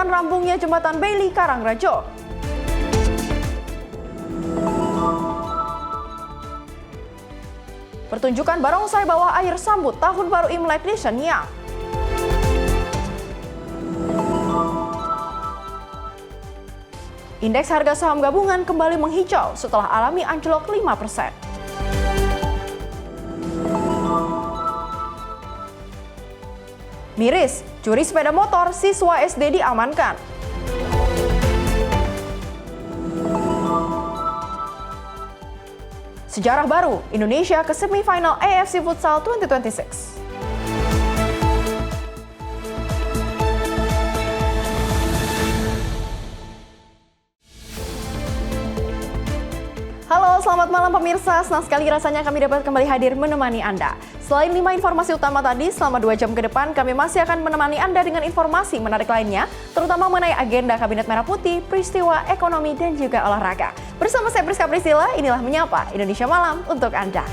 pembangunan rampungnya Jembatan Bailey Karangrejo. Pertunjukan barongsai bawah air sambut Tahun Baru Imlek di Shenyang. Indeks harga saham gabungan kembali menghijau setelah alami anjlok 5%. Miris, curi sepeda motor siswa SD diamankan. Sejarah baru, Indonesia ke semifinal AFC Futsal 2026. Halo, selamat malam pemirsa. Senang sekali rasanya kami dapat kembali hadir menemani Anda. Selain 5 informasi utama tadi, selama 2 jam ke depan kami masih akan menemani Anda dengan informasi menarik lainnya, terutama mengenai agenda Kabinet Merah Putih, peristiwa ekonomi, dan juga olahraga. Bersama saya Priska Priscilla, inilah Menyapa Indonesia Malam untuk Anda.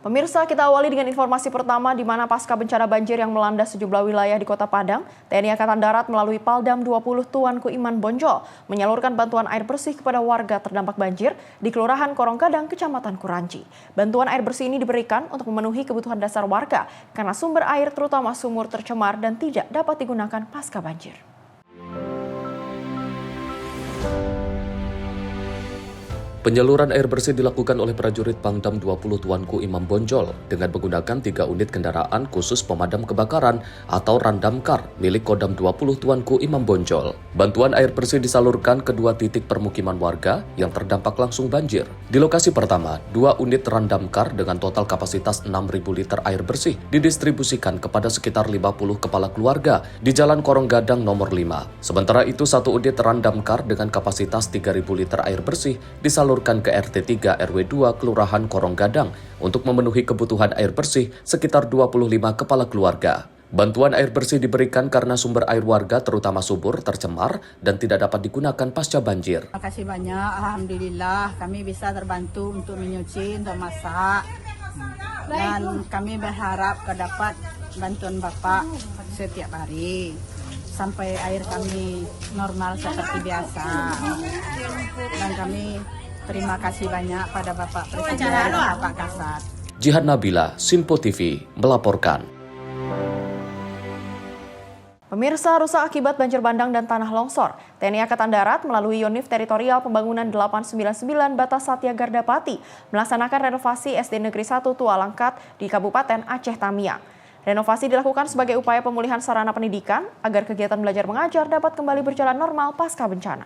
Pemirsa, kita awali dengan informasi pertama di mana pasca bencana banjir yang melanda sejumlah wilayah di Kota Padang, TNI Angkatan Darat melalui Paldam 20 Tuanku Iman Bonjol menyalurkan bantuan air bersih kepada warga terdampak banjir di Kelurahan Koronggadang, Kecamatan Kuranci. Bantuan air bersih ini diberikan untuk memenuhi kebutuhan dasar warga karena sumber air terutama sumur tercemar dan tidak dapat digunakan pasca banjir. Penyaluran air bersih dilakukan oleh prajurit Pangdam 20 Tuanku Imam Bonjol dengan menggunakan 3 unit kendaraan khusus pemadam kebakaran atau Randamkar milik Kodam 20 Tuanku Imam Bonjol. Bantuan air bersih disalurkan ke 2 titik permukiman warga yang terdampak langsung banjir. Di lokasi pertama, 2 unit Randamkar dengan total kapasitas 6.000 liter air bersih didistribusikan kepada sekitar 50 kepala keluarga di Jalan Koronggadang nomor 5. Sementara itu 1 unit Randamkar dengan kapasitas 3.000 liter air bersih disalurkan ke RT 3 RW 2 Kelurahan Koronggadang untuk memenuhi kebutuhan air bersih sekitar 25 kepala keluarga. Bantuan air bersih diberikan karena sumber air warga terutama sumur tercemar dan tidak dapat digunakan pasca banjir. Terima kasih banyak, alhamdulillah kami bisa terbantu untuk menyuci, untuk masak. Dan kami berharap dapat bantuan Bapak setiap hari sampai air kami normal seperti biasa. Dan kami terima kasih banyak pada Bapak Presiden dan Bapak Kasat. Jihan Nabila, Simpo TV, melaporkan. Pemirsa, rusak akibat banjir bandang dan tanah longsor. TNI Angkatan Darat melalui Unit Teritorial Pembangunan 899 Batas Satya Gardapati melaksanakan renovasi SD Negeri 1 Tualangkat di Kabupaten Aceh Tamiang. Renovasi dilakukan sebagai upaya pemulihan sarana pendidikan agar kegiatan belajar mengajar dapat kembali berjalan normal pasca bencana.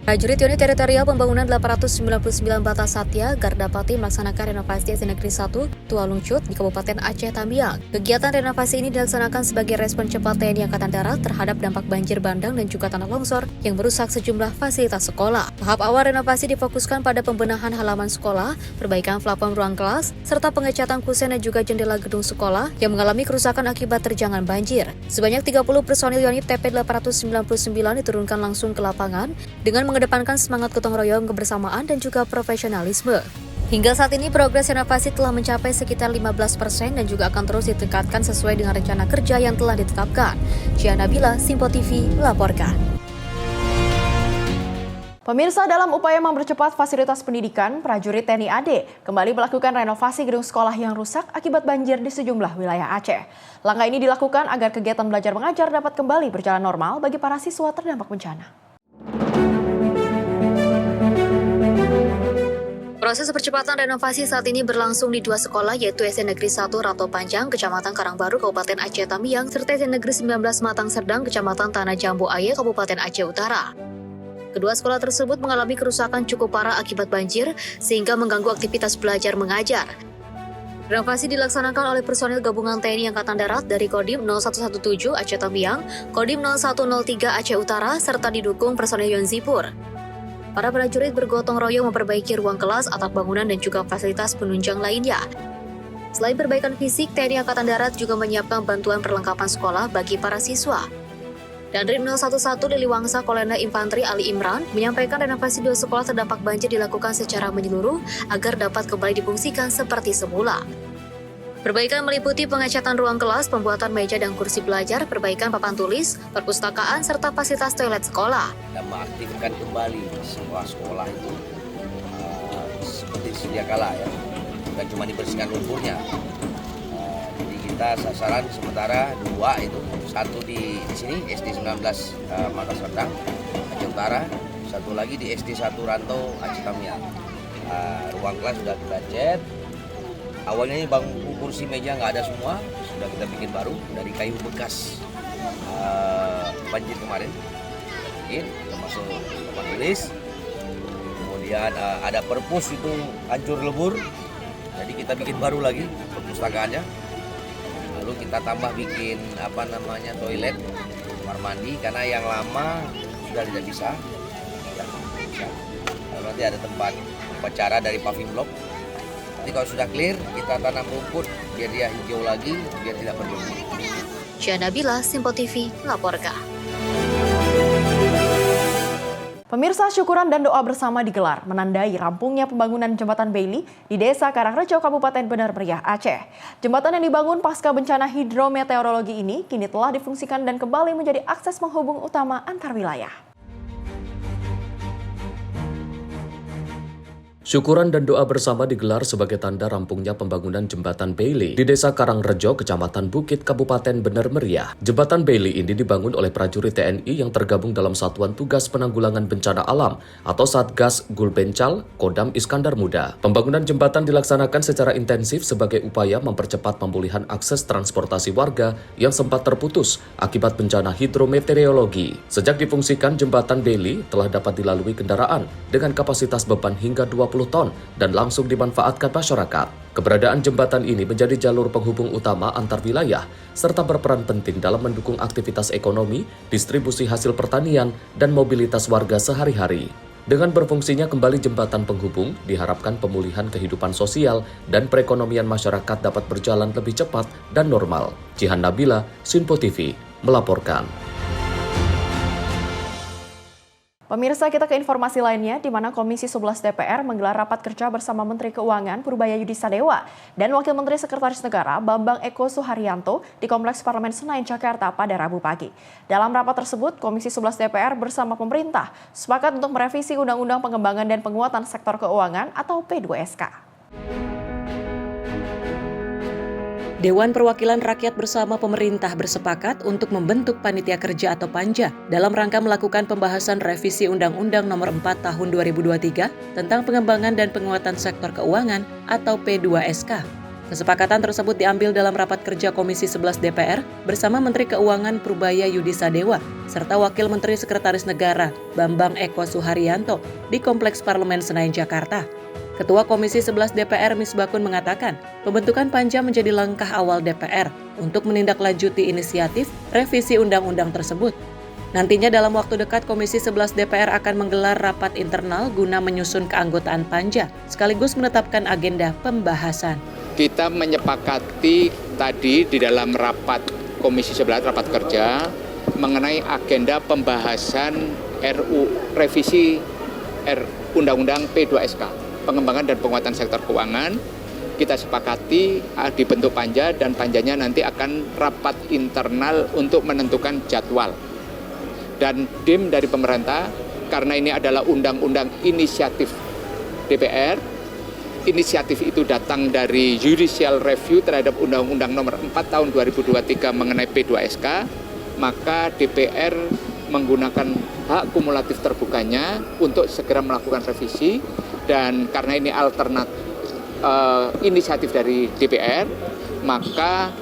Prajurit Unit Teritorial Pembangunan 899 Batas Satya Gardapati melaksanakan renovasi SD Negeri 1 Tualungcut di Kabupaten Aceh Tamiang. Kegiatan renovasi ini dilaksanakan sebagai respon cepat TNI Angkatan Darat terhadap dampak banjir bandang dan juga tanah longsor yang merusak sejumlah fasilitas sekolah. Tahap awal renovasi difokuskan pada pembenahan halaman sekolah, perbaikan plafon ruang kelas, serta pengecatan kusen dan juga jendela gedung sekolah yang mengalami kerusakan akibat terjangan banjir. Sebanyak 30 personil unit TP 899 diturunkan langsung ke lapangan dengan mengedepankan semangat gotong royong, kebersamaan, dan juga profesionalisme. Hingga saat ini progres renovasi telah mencapai sekitar 15% dan juga akan terus ditingkatkan sesuai dengan rencana kerja yang telah ditetapkan. Jihan Nabila, Simpo TV, melaporkan. Pemirsa, dalam upaya mempercepat fasilitas pendidikan, prajurit TNI AD kembali melakukan renovasi gedung sekolah yang rusak akibat banjir di sejumlah wilayah Aceh. Langkah ini dilakukan agar kegiatan belajar mengajar dapat kembali berjalan normal bagi para siswa terdampak bencana. Proses percepatan renovasi saat ini berlangsung di 2 sekolah yaitu SD Negeri 1 Rato Panjang, Kecamatan Karangbaru, Kabupaten Aceh Tamiang, serta SD Negeri 19 Matang Serdang, Kecamatan Tanah Jambu Aye, Kabupaten Aceh Utara. Kedua sekolah tersebut mengalami kerusakan cukup parah akibat banjir sehingga mengganggu aktivitas belajar mengajar. Renovasi dilaksanakan oleh personil gabungan TNI Angkatan Darat dari Kodim 0117 Aceh Tamiang, Kodim 0103 Aceh Utara, serta didukung personil Yonzipur. Para prajurit bergotong royong memperbaiki ruang kelas, atap bangunan, dan juga fasilitas penunjang lainnya. Selain perbaikan fisik, TNI Angkatan Darat juga menyiapkan bantuan perlengkapan sekolah bagi para siswa. Dan Rim 011 Liliwangsa Kolonel Infanteri Ali Imran menyampaikan renovasi 2 sekolah terdampak banjir dilakukan secara menyeluruh agar dapat kembali difungsikan seperti semula. Perbaikan meliputi pengecatan ruang kelas, pembuatan meja dan kursi belajar, perbaikan papan tulis, perpustakaan, serta fasilitas toilet sekolah. Dan mengaktifkan kembali semua sekolah itu seperti sedia kala ya, bukan cuma dibersihkan lumpurnya. Jadi kita sasaran sementara 2 itu, satu di sini SD 19 Makassar Serdang, Aceh Utara, satu lagi di SD 1 Rantau Aceh Tamiang. Ruang kelas sudah kita cat. Awalnya ini bangku kursi meja nggak ada semua, sudah kita bikin baru dari kayu bekas banjir kemarin, termasuk papan tulis. Kemudian ada perpus itu hancur lebur, jadi kita bikin baru lagi perpustakaannya. Lalu kita tambah bikin toilet, kamar mandi karena yang lama sudah tidak bisa. Lalu nanti ada tempat upacara dari paving block. Nanti kalau sudah clear, kita tanam rumput biar dia hijau lagi, biar tidak berdebu. Cia Nabila, Simpo TV, melaporkan. Pemirsa, syukuran dan doa bersama digelar menandai rampungnya pembangunan Jembatan Bailey di Desa Karangrejo, Kabupaten Bener Meriah, Aceh. Jembatan yang dibangun pasca bencana hidrometeorologi ini kini telah difungsikan dan kembali menjadi akses penghubung utama antar wilayah. Syukuran dan doa bersama digelar sebagai tanda rampungnya pembangunan Jembatan Bailey di Desa Karangrejo, Kecamatan Bukit, Kabupaten Bener Meriah. Jembatan Bailey ini dibangun oleh prajurit TNI yang tergabung dalam Satuan Tugas Penanggulangan Bencana Alam atau Satgas Gulbencal Kodam Iskandar Muda. Pembangunan jembatan dilaksanakan secara intensif sebagai upaya mempercepat pemulihan akses transportasi warga yang sempat terputus akibat bencana hidrometeorologi. Sejak difungsikan, Jembatan Bailey telah dapat dilalui kendaraan dengan kapasitas beban hingga 20 ton dan langsung dimanfaatkan masyarakat. Keberadaan jembatan ini menjadi jalur penghubung utama antar wilayah serta berperan penting dalam mendukung aktivitas ekonomi, distribusi hasil pertanian, dan mobilitas warga sehari-hari. Dengan berfungsinya kembali jembatan penghubung, diharapkan pemulihan kehidupan sosial dan perekonomian masyarakat dapat berjalan lebih cepat dan normal. Cihan Nabila, Simpo TV, melaporkan. Pemirsa, kita ke informasi lainnya, di mana Komisi 11 DPR menggelar rapat kerja bersama Menteri Keuangan Purbaya Yudi Sadewa dan Wakil Menteri Sekretaris Negara Bambang Eko Suharyanto di Kompleks Parlemen Senayan, Jakarta pada Rabu pagi. Dalam rapat tersebut, Komisi 11 DPR bersama pemerintah sepakat untuk merevisi Undang-Undang Pengembangan dan Penguatan Sektor Keuangan atau P2SK. Dewan Perwakilan Rakyat bersama pemerintah bersepakat untuk membentuk Panitia Kerja atau Panja dalam rangka melakukan pembahasan revisi Undang-Undang Nomor 4 Tahun 2023 tentang Pengembangan dan Penguatan Sektor Keuangan atau P2SK. Kesepakatan tersebut diambil dalam rapat kerja Komisi 11 DPR bersama Menteri Keuangan Purbaya Yudi Sadewa serta Wakil Menteri Sekretaris Negara Bambang Eko Suharyanto di Kompleks Parlemen Senayan, Jakarta. Ketua Komisi 11 DPR Misbakun mengatakan, pembentukan panja menjadi langkah awal DPR untuk menindaklanjuti inisiatif revisi undang-undang tersebut. Nantinya dalam waktu dekat Komisi 11 DPR akan menggelar rapat internal guna menyusun keanggotaan panja, sekaligus menetapkan agenda pembahasan. Kita menyepakati tadi di dalam rapat Komisi 11 rapat kerja mengenai agenda pembahasan revisi Undang-Undang P2SK. Pengembangan dan penguatan sektor keuangan, kita sepakati dibentuk panja dan panjanya nanti akan rapat internal untuk menentukan jadwal. Dan DIM dari pemerintah, karena ini adalah undang-undang inisiatif DPR, inisiatif itu datang dari judicial review terhadap Undang-Undang Nomor 4 Tahun 2023 mengenai P2SK, maka DPR menggunakan hak kumulatif terbukanya untuk segera melakukan revisi. Dan karena ini inisiatif dari DPR, maka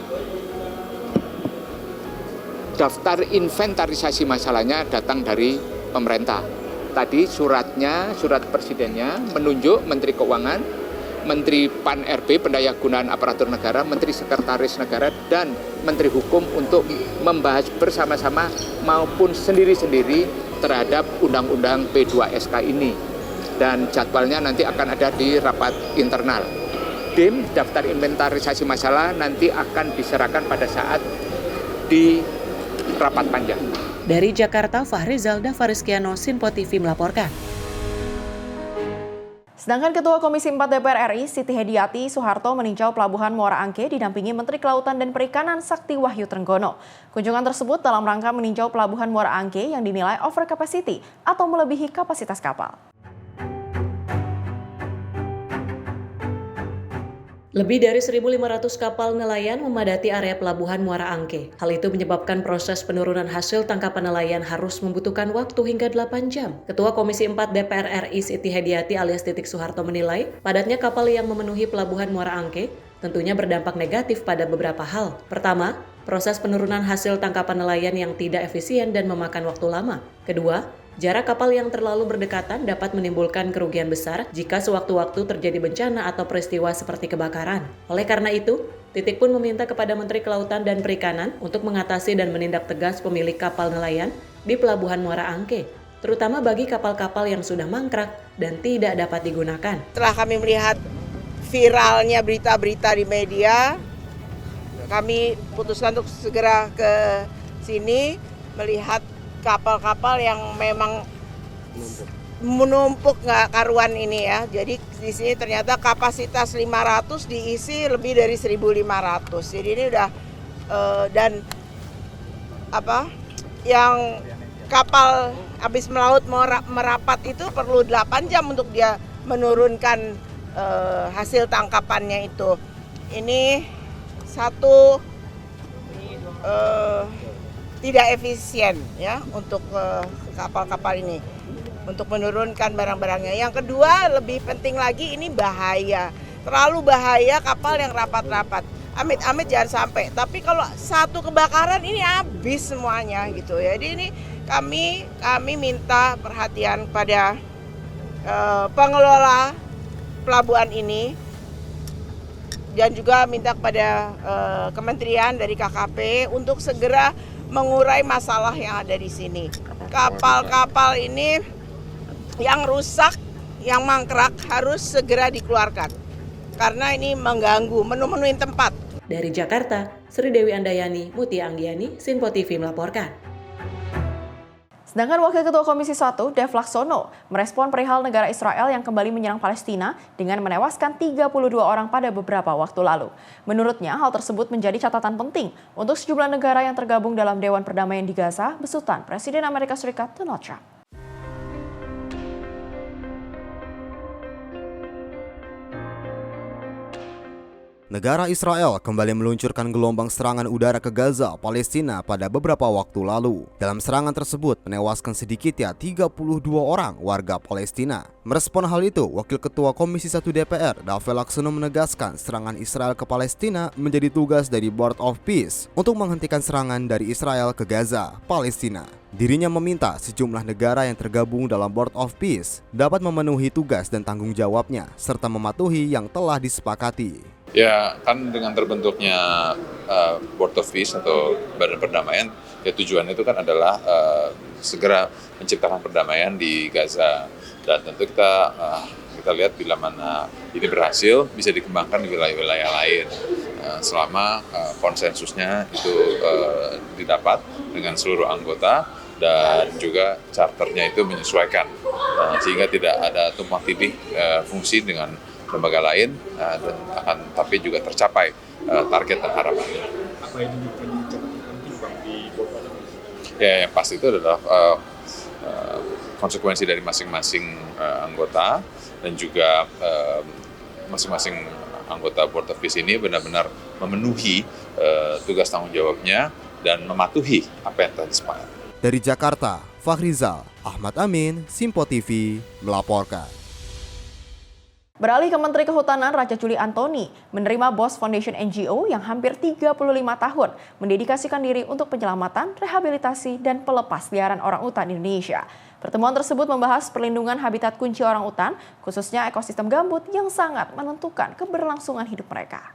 daftar inventarisasi masalahnya datang dari pemerintah. Tadi surat presidennya menunjuk Menteri Keuangan, Menteri Pan-RB, Pendayagunaan Aparatur Negara, Menteri Sekretaris Negara, dan Menteri Hukum untuk membahas bersama-sama maupun sendiri-sendiri terhadap Undang-Undang P2SK ini. Dan jadwalnya nanti akan ada di rapat internal. DIM, daftar inventarisasi masalah, nanti akan diserahkan pada saat di rapat panja. Dari Jakarta, Fahrizal Davariskiano, Sinpo TV melaporkan. Sedangkan Ketua Komisi 4 DPR RI, Siti Hediati Soeharto meninjau Pelabuhan Muara Angke didampingi Menteri Kelautan dan Perikanan Sakti Wahyu Trenggono. Kunjungan tersebut dalam rangka meninjau Pelabuhan Muara Angke yang dinilai over capacity atau melebihi kapasitas kapal. Lebih dari 1.500 kapal nelayan memadati area Pelabuhan Muara Angke. Hal itu menyebabkan proses penurunan hasil tangkapan nelayan harus membutuhkan waktu hingga 8 jam. Ketua Komisi 4 DPR RI Siti Hediati alias Titik Soeharto menilai, padatnya kapal yang memenuhi Pelabuhan Muara Angke tentunya berdampak negatif pada beberapa hal. Pertama, proses penurunan hasil tangkapan nelayan yang tidak efisien dan memakan waktu lama. Kedua, jarak kapal yang terlalu berdekatan dapat menimbulkan kerugian besar jika sewaktu-waktu terjadi bencana atau peristiwa seperti kebakaran. Oleh karena itu, Titik pun meminta kepada Menteri Kelautan dan Perikanan untuk mengatasi dan menindak tegas pemilik kapal nelayan di Pelabuhan Muara Angke, terutama bagi kapal-kapal yang sudah mangkrak dan tidak dapat digunakan. Setelah kami melihat viralnya berita-berita di media, kami putuskan untuk segera ke sini melihat kapal-kapal yang memang menumpuk nggak karuan ini ya. Jadi di sini ternyata kapasitas 500 diisi lebih dari 1.500. Jadi ini udah dan yang kapal habis melaut merapat itu perlu 8 jam untuk dia menurunkan hasil tangkapannya itu. Ini satu tidak efisien ya untuk kapal-kapal ini untuk menurunkan barang-barangnya. Yang kedua lebih penting lagi ini bahaya, terlalu bahaya kapal yang rapat-rapat. Amit-amit jangan sampai. Tapi kalau satu kebakaran ini habis semuanya gitu ya. Jadi ini kami minta perhatian pada pengelola pelabuhan ini. Dan juga minta kepada kementerian dari KKP untuk segera mengurai masalah yang ada di sini. Kapal-kapal ini yang rusak, yang mangkrak harus segera dikeluarkan. Karena ini mengganggu, memenuhi tempat. Dari Jakarta, Sri Dewi Andayani, Mutia Anggiani, Sinpo TV melaporkan. Sedangkan Wakil Ketua Komisi 1, Dev Laksono, merespon perihal negara Israel yang kembali menyerang Palestina dengan menewaskan 32 orang pada beberapa waktu lalu. Menurutnya, hal tersebut menjadi catatan penting untuk sejumlah negara yang tergabung dalam Dewan Perdamaian di Gaza, besutan Presiden Amerika Serikat Donald Trump. Negara Israel kembali meluncurkan gelombang serangan udara ke Gaza, Palestina pada beberapa waktu lalu. Dalam serangan tersebut menewaskan sedikitnya 32 orang warga Palestina. Merespon hal itu, Wakil Ketua Komisi 1 DPR, Dev Laksono menegaskan serangan Israel ke Palestina menjadi tugas dari Board of Peace untuk menghentikan serangan dari Israel ke Gaza, Palestina. Dirinya meminta sejumlah negara yang tergabung dalam Board of Peace dapat memenuhi tugas dan tanggung jawabnya serta mematuhi yang telah disepakati. Ya, kan dengan terbentuknya Board of Peace atau Badan Perdamaian, ya tujuan itu kan adalah segera menciptakan perdamaian di Gaza. Dan tentu kita lihat bila mana ini berhasil, bisa dikembangkan di wilayah-wilayah lain. Selama konsensusnya itu didapat dengan seluruh anggota dan juga charternya itu menyesuaikan, sehingga tidak ada tumpang tindih fungsi dengan lembaga lain, dan tapi juga tercapai target dan harapannya. Apa yang menjadi catatan penting Bang di Board? Ya, yang pasti itu adalah konsekuensi dari masing-masing anggota dan juga masing-masing anggota Board of Peace ini benar-benar memenuhi tugas tanggung jawabnya dan mematuhi apa yang telah disepakati. Dari Jakarta, Fahrizal Ahmad Amin, Sinpo TV melaporkan. Beralih ke Menteri Kehutanan, Raja Juli Antoni menerima BOS Foundation NGO yang hampir 35 tahun mendedikasikan diri untuk penyelamatan, rehabilitasi, dan pelepas liaran orangutan Indonesia. Pertemuan tersebut membahas perlindungan habitat kunci orangutan, khususnya ekosistem gambut yang sangat menentukan keberlangsungan hidup mereka.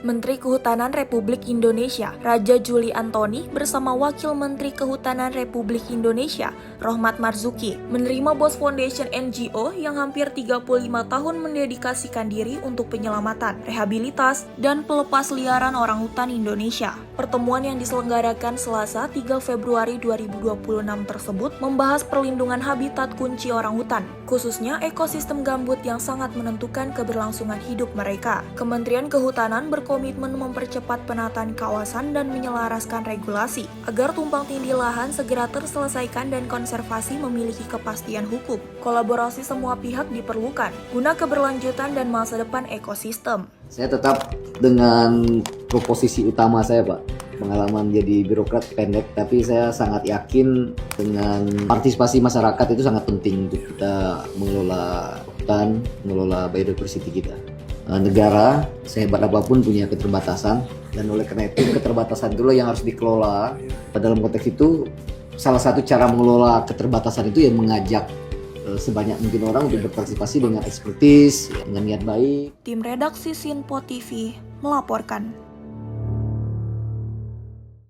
Menteri Kehutanan Republik Indonesia, Raja Juli Antoni bersama Wakil Menteri Kehutanan Republik Indonesia, Rohmat Marzuki, menerima BOS Foundation NGO yang hampir 35 tahun mendedikasikan diri untuk penyelamatan, rehabilitas, dan pelepas liaran orangutan Indonesia. Pertemuan yang diselenggarakan Selasa 3 Februari 2026 tersebut membahas perlindungan habitat kunci orangutan, khususnya ekosistem gambut yang sangat menentukan keberlangsungan hidup mereka. Kementerian Kehutanan berkomitmen mempercepat penataan kawasan dan menyelaraskan regulasi agar tumpang tindih lahan segera terselesaikan dan konservasi memiliki kepastian hukum. Kolaborasi semua pihak diperlukan guna keberlanjutan dan masa depan ekosistem. Saya tetap dengan proposisi utama saya, Pak. Pengalaman jadi birokrat pendek, tapi saya sangat yakin dengan partisipasi masyarakat itu sangat penting untuk kita mengelola hutan, mengelola biodiversity kita. Negara sehebat apapun punya keterbatasan, dan oleh karena itu keterbatasan itulah yang harus dikelola. Dalam konteks itu salah satu cara mengelola keterbatasan itu yang mengajak sebanyak mungkin orang untuk berpartisipasi dengan ekspertis, dengan niat baik. Tim redaksi Sinpo TV melaporkan.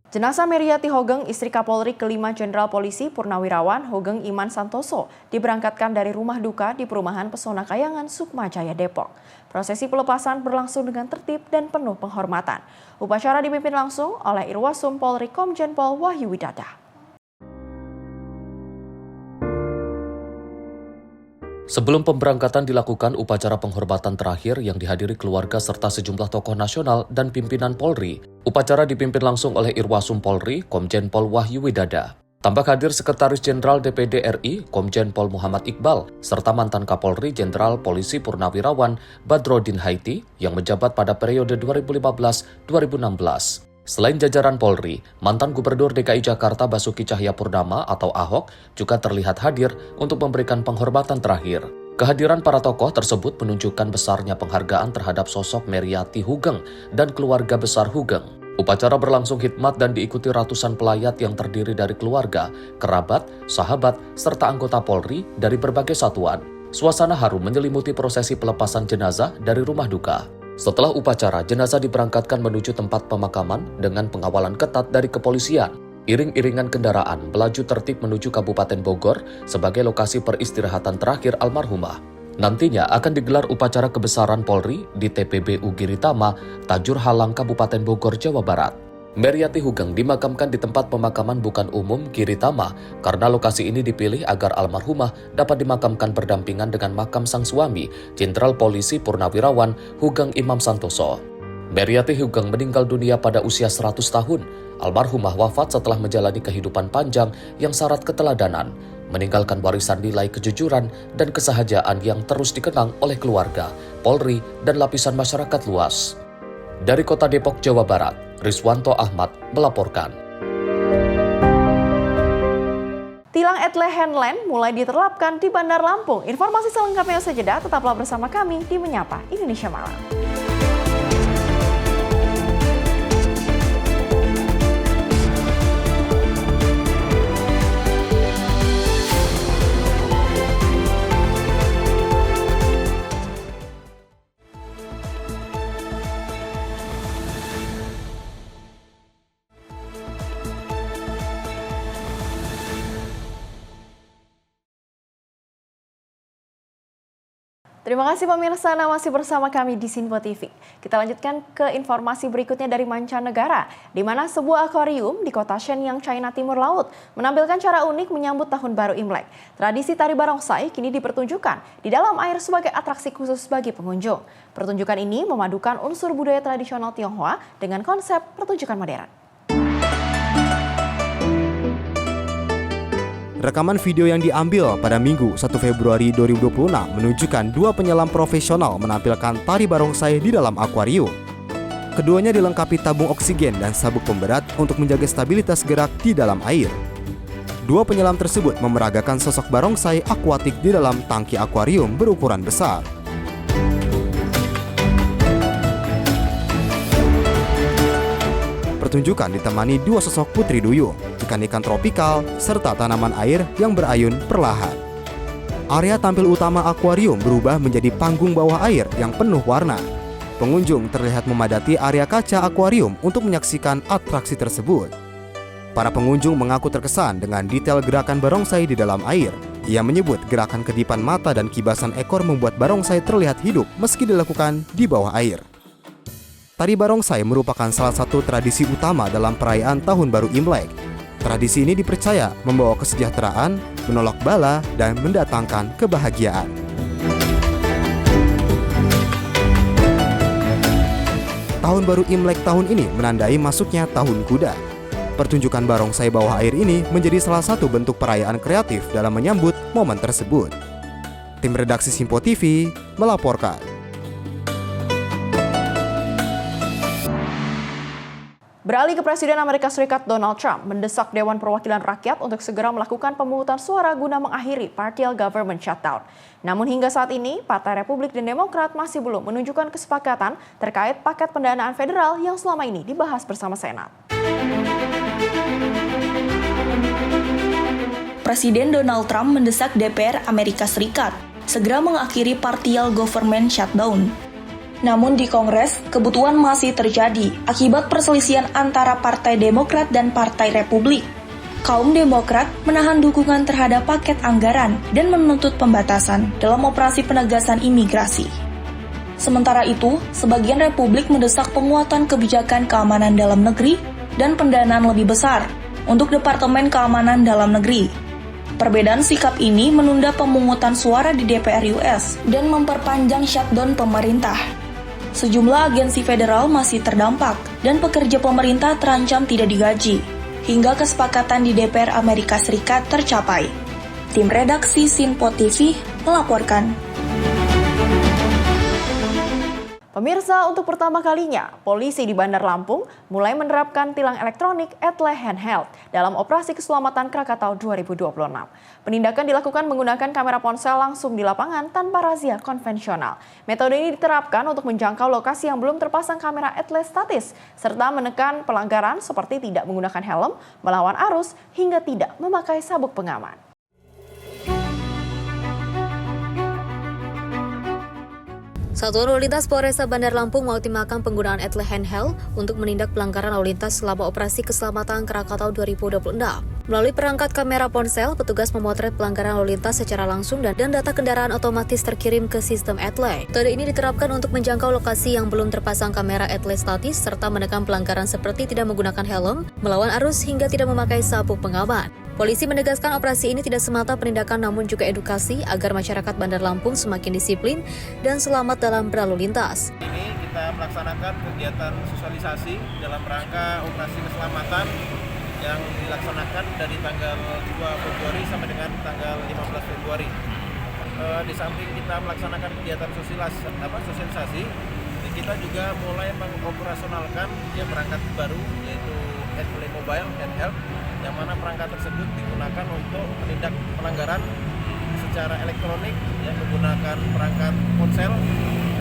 Jenazah Meriati Hogeng, istri Kapolri kelima Jenderal Polisi Purnawirawan Hogeng Iman Santoso, diberangkatkan dari rumah duka di Perumahan Pesona Kayangan, Sukmajaya, Depok. Prosesi pelepasan berlangsung dengan tertib dan penuh penghormatan. Upacara dipimpin langsung oleh Irwasum Polri Komjen Pol Wahyu Widada. Sebelum pemberangkatan dilakukan upacara penghormatan terakhir yang dihadiri keluarga serta sejumlah tokoh nasional dan pimpinan Polri. Upacara dipimpin langsung oleh Irwasum Polri, Komjen Pol Wahyu Widada. Tampak hadir Sekretaris Jenderal DPD RI, Komjen Pol Muhammad Iqbal, serta mantan Kapolri Jenderal Polisi Purnawirawan Badrodin Haiti yang menjabat pada periode 2015-2016. Selain jajaran Polri, mantan Gubernur DKI Jakarta Basuki Cahayapurnama atau Ahok juga terlihat hadir untuk memberikan penghormatan terakhir. Kehadiran para tokoh tersebut menunjukkan besarnya penghargaan terhadap sosok Meriati Hugeng dan keluarga besar Hugeng. Upacara berlangsung hikmat dan diikuti ratusan pelayat yang terdiri dari keluarga, kerabat, sahabat, serta anggota Polri dari berbagai satuan. Suasana harum menyelimuti prosesi pelepasan jenazah dari rumah duka. Setelah upacara, jenazah diberangkatkan menuju tempat pemakaman dengan pengawalan ketat dari kepolisian. Iring-iringan kendaraan melaju tertib menuju Kabupaten Bogor sebagai lokasi peristirahatan terakhir almarhumah. Nantinya akan digelar upacara kebesaran Polri di TPBU Giritama, Tajur Halang, Kabupaten Bogor, Jawa Barat. Meriati Hugeng dimakamkan di tempat pemakaman bukan umum Giritama karena lokasi ini dipilih agar almarhumah dapat dimakamkan berdampingan dengan makam sang suami, Jenderal Polisi Purnawirawan Hugeng Imam Santoso. Meriati Hugeng meninggal dunia pada usia 100 tahun. Almarhumah wafat setelah menjalani kehidupan panjang yang syarat keteladanan, meninggalkan warisan nilai kejujuran dan kesahajaan yang terus dikenang oleh keluarga, Polri, dan lapisan masyarakat luas. Dari Kota Depok, Jawa Barat, Riswanto Ahmad melaporkan. Tilang etle Handland mulai diterapkan di Bandar Lampung. Informasi selengkapnya usai jeda, tetaplah bersama kami di Menyapa Indonesia Malam. Terima kasih pemirsa, masih bersama kami di Sinpo TV. Kita lanjutkan ke informasi berikutnya dari mancanegara, di mana sebuah akuarium di kota Shenyang, China Timur Laut menampilkan cara unik menyambut Tahun Baru Imlek. Tradisi tari barongsai kini dipertunjukkan di dalam air sebagai atraksi khusus bagi pengunjung. Pertunjukan ini memadukan unsur budaya tradisional Tionghoa dengan konsep pertunjukan modern. Rekaman video yang diambil pada Minggu 1 Februari 2026 menunjukkan dua penyelam profesional menampilkan tari barongsai di dalam akuarium. Keduanya dilengkapi tabung oksigen dan sabuk pemberat untuk menjaga stabilitas gerak di dalam air. Dua penyelam tersebut memeragakan sosok barongsai akuatik di dalam tangki akuarium berukuran besar. Pertunjukan ditemani dua sosok putri duyung, ikan-ikan tropikal, serta tanaman air yang berayun perlahan. Area tampil utama akuarium berubah menjadi panggung bawah air yang penuh warna. pengunjung terlihat memadati area kaca akuarium untuk menyaksikan atraksi tersebut. Para pengunjung mengaku terkesan dengan detail gerakan barongsai di dalam air. Ia menyebut gerakan kedipan mata dan kibasan ekor membuat barongsai terlihat hidup meski dilakukan di bawah air. Tari barongsai merupakan salah satu tradisi utama dalam perayaan Tahun Baru Imlek. Tradisi ini dipercaya membawa kesejahteraan, menolak bala, dan mendatangkan kebahagiaan. Tahun Baru Imlek tahun ini menandai masuknya Tahun Kuda. Pertunjukan barongsai bawah air ini menjadi salah satu bentuk perayaan kreatif dalam menyambut momen tersebut. Tim redaksi Simpo TV melaporkan. Beralih ke Presiden Amerika Serikat Donald Trump mendesak Dewan Perwakilan Rakyat untuk segera melakukan pemungutan suara guna mengakhiri partial government shutdown. Namun hingga saat ini, Partai Republik dan Demokrat masih belum menunjukkan kesepakatan terkait paket pendanaan federal yang selama ini dibahas bersama Senat. Presiden Donald Trump mendesak DPR Amerika Serikat segera mengakhiri partial government shutdown. Namun di Kongres, kebutuhan masih terjadi akibat perselisihan antara Partai Demokrat dan Partai Republik. Kaum Demokrat menahan dukungan terhadap paket anggaran dan menuntut pembatasan dalam operasi penegasan imigrasi. Sementara itu, sebagian Republik mendesak penguatan kebijakan keamanan dalam negeri dan pendanaan lebih besar untuk Departemen Keamanan Dalam Negeri. Perbedaan sikap ini menunda pemungutan suara di DPR US dan memperpanjang shutdown pemerintah. Sejumlah agensi federal masih terdampak dan pekerja pemerintah terancam tidak digaji, hingga kesepakatan di DPR Amerika Serikat tercapai. Tim redaksi Simpo TV melaporkan. Pemirsa, untuk pertama kalinya, polisi di Bandar Lampung mulai menerapkan tilang elektronik etle handheld dalam operasi keselamatan Krakatau 2026. Penindakan dilakukan menggunakan kamera ponsel langsung di lapangan tanpa razia konvensional. Metode ini diterapkan untuk menjangkau lokasi yang belum terpasang kamera etle statis, serta menekan pelanggaran seperti tidak menggunakan helm, melawan arus, hingga tidak memakai sabuk pengaman. Satuan Lalu Lintas Polresta Bandar Lampung mengoptimalkan penggunaan etle handheld untuk menindak pelanggaran lalu lintas selama operasi keselamatan Krakatau 2026. Melalui perangkat kamera ponsel, petugas memotret pelanggaran lalu lintas secara langsung dan data kendaraan otomatis terkirim ke sistem etle. Metode ini diterapkan untuk menjangkau lokasi yang belum terpasang kamera etle statis serta menekan pelanggaran seperti tidak menggunakan helm, melawan arus hingga tidak memakai sabuk pengaman. Polisi menegaskan operasi ini tidak semata penindakan namun juga edukasi agar masyarakat Bandar Lampung semakin disiplin dan selamat dalam berlalu lintas. Ini kita melaksanakan kegiatan sosialisasi dalam rangka operasi keselamatan yang dilaksanakan dari tanggal 2 Februari sampai dengan tanggal 15 Februari. Di samping kita melaksanakan kegiatan sosialisasi, kita juga mulai mengoperasionalkan perangkat baru yaitu etle mobile handheld, yang mana perangkat tersebut digunakan untuk menindak pelanggaran secara elektronik yang menggunakan perangkat ponsel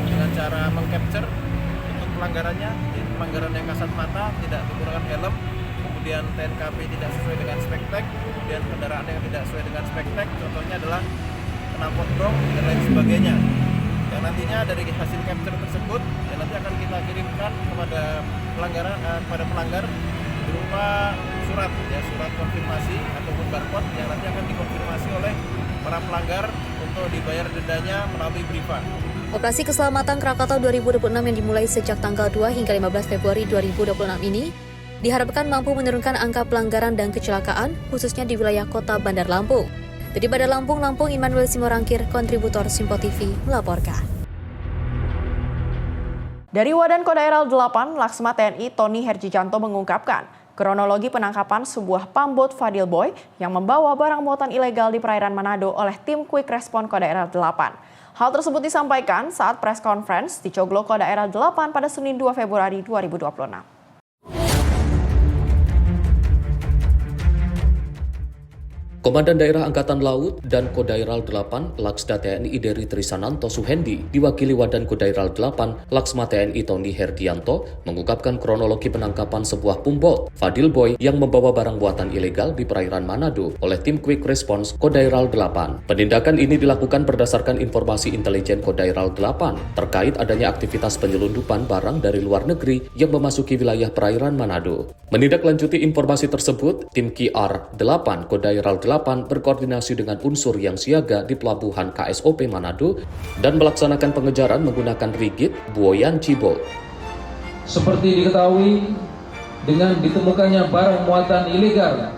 dengan cara mengcapture untuk pelanggarannya, yaitu pelanggaran yang kasat mata, tidak menggunakan helm, kemudian TNKP tidak sesuai dengan spektek, kemudian kendaraan yang tidak sesuai dengan spektek, contohnya adalah knalpot brong dan lain sebagainya. Yang nantinya dari hasil capture tersebut yang nanti akan kita kirimkan kepada pelanggar berupa surat konfirmasi ataupun barcode yang nanti akan dikonfirmasi oleh para pelanggar untuk dibayar dendanya melalui Briva. Operasi Keselamatan Krakatau 2026 yang dimulai sejak tanggal 2 hingga 15 Februari 2026 ini diharapkan mampu menurunkan angka pelanggaran dan kecelakaan khususnya di wilayah kota Bandar Lampung. Dari Bandar Lampung, Immanuel Simorangkir, kontributor Simpo TV melaporkan. Dari Wadan Kodaeral 8, Laksma TNI Tony Herjijanto mengungkapkan kronologi penangkapan sebuah pambot Fadil Boy yang membawa barang muatan ilegal di perairan Manado oleh tim Quick Response Kodaeral 8. Hal tersebut disampaikan saat press conference di Coglo Kodaeral 8 pada Senin 2 Februari 2026. Komandan Daerah Angkatan Laut dan Kodairal 8 Laksda TNI Dery Trisananto Suhendi diwakili Wadan Kodairal 8 Laksma TNI Tony Herdianto mengungkapkan kronologi penangkapan sebuah pumbot Fadil Boy yang membawa barang buatan ilegal di perairan Manado oleh tim Quick Response Kodairal 8. Penindakan ini dilakukan berdasarkan informasi intelijen Kodairal 8 terkait adanya aktivitas penyelundupan barang dari luar negeri yang memasuki wilayah perairan Manado. Menindaklanjuti informasi tersebut, tim QR 8 Kodairal 8 berkoordinasi dengan unsur yang siaga di pelabuhan KSOP Manado dan melaksanakan pengejaran menggunakan rigid buoyan Cibo. Seperti diketahui, dengan ditemukannya barang muatan ilegal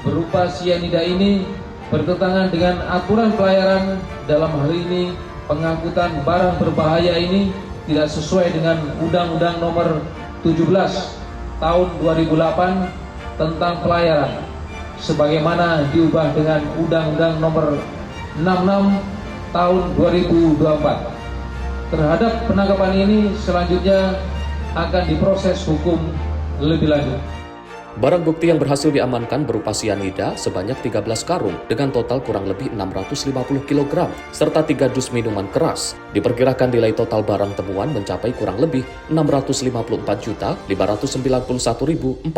berupa sianida ini bertentangan dengan aturan pelayaran. Dalam hal ini, pengangkutan barang berbahaya ini tidak sesuai dengan Undang-Undang Nomor 17 Tahun 2008 tentang pelayaran, sebagaimana diubah dengan Undang-Undang Nomor 66 Tahun 2024. Terhadap penangkapan ini selanjutnya akan diproses hukum lebih lanjut. Barang bukti yang berhasil diamankan berupa sianida sebanyak 13 karung dengan total kurang lebih 650 kg serta 3 dus minuman keras. Diperkirakan nilai total barang temuan mencapai kurang lebih Rp654.591.040.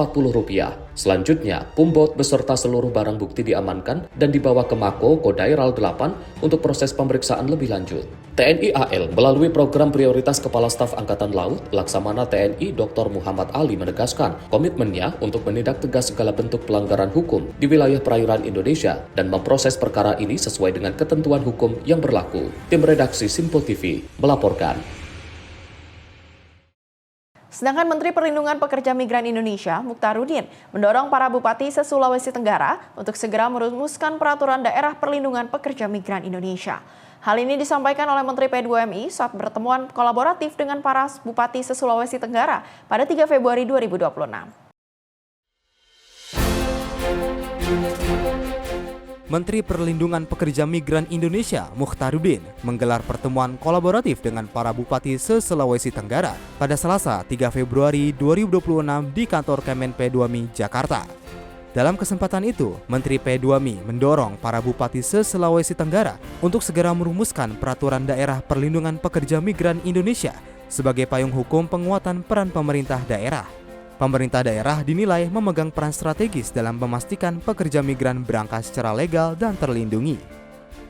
Selanjutnya, pumbot beserta seluruh barang bukti diamankan dan dibawa ke Mako Kodairal 8 untuk proses pemeriksaan lebih lanjut. TNI AL melalui program prioritas Kepala Staf Angkatan Laut, Laksamana TNI Dr. Muhammad Ali menegaskan komitmennya untuk menindak tegas segala bentuk pelanggaran hukum di wilayah perairan Indonesia dan memproses perkara ini sesuai dengan ketentuan hukum yang berlaku. Tim redaksi Simpo TV melaporkan. Sedangkan Menteri Perlindungan Pekerja Migran Indonesia, Mukhtarudin, mendorong para bupati se-Sulawesi Tenggara untuk segera merumuskan peraturan daerah perlindungan pekerja migran Indonesia. Hal ini disampaikan oleh Menteri P2MI saat pertemuan kolaboratif dengan para bupati se-Sulawesi Tenggara pada 3 Februari 2026. Menteri Perlindungan Pekerja Migran Indonesia, Mukhtarudin, menggelar pertemuan kolaboratif dengan para bupati se-Sulawesi Tenggara pada Selasa 3 Februari 2026 di kantor Kemen P2MI, Jakarta. Dalam kesempatan itu, Menteri P2MI mendorong para bupati se-Sulawesi Tenggara untuk segera merumuskan peraturan daerah perlindungan pekerja migran Indonesia sebagai payung hukum penguatan peran pemerintah daerah. Pemerintah daerah dinilai memegang peran strategis dalam memastikan pekerja migran berangkat secara legal dan terlindungi.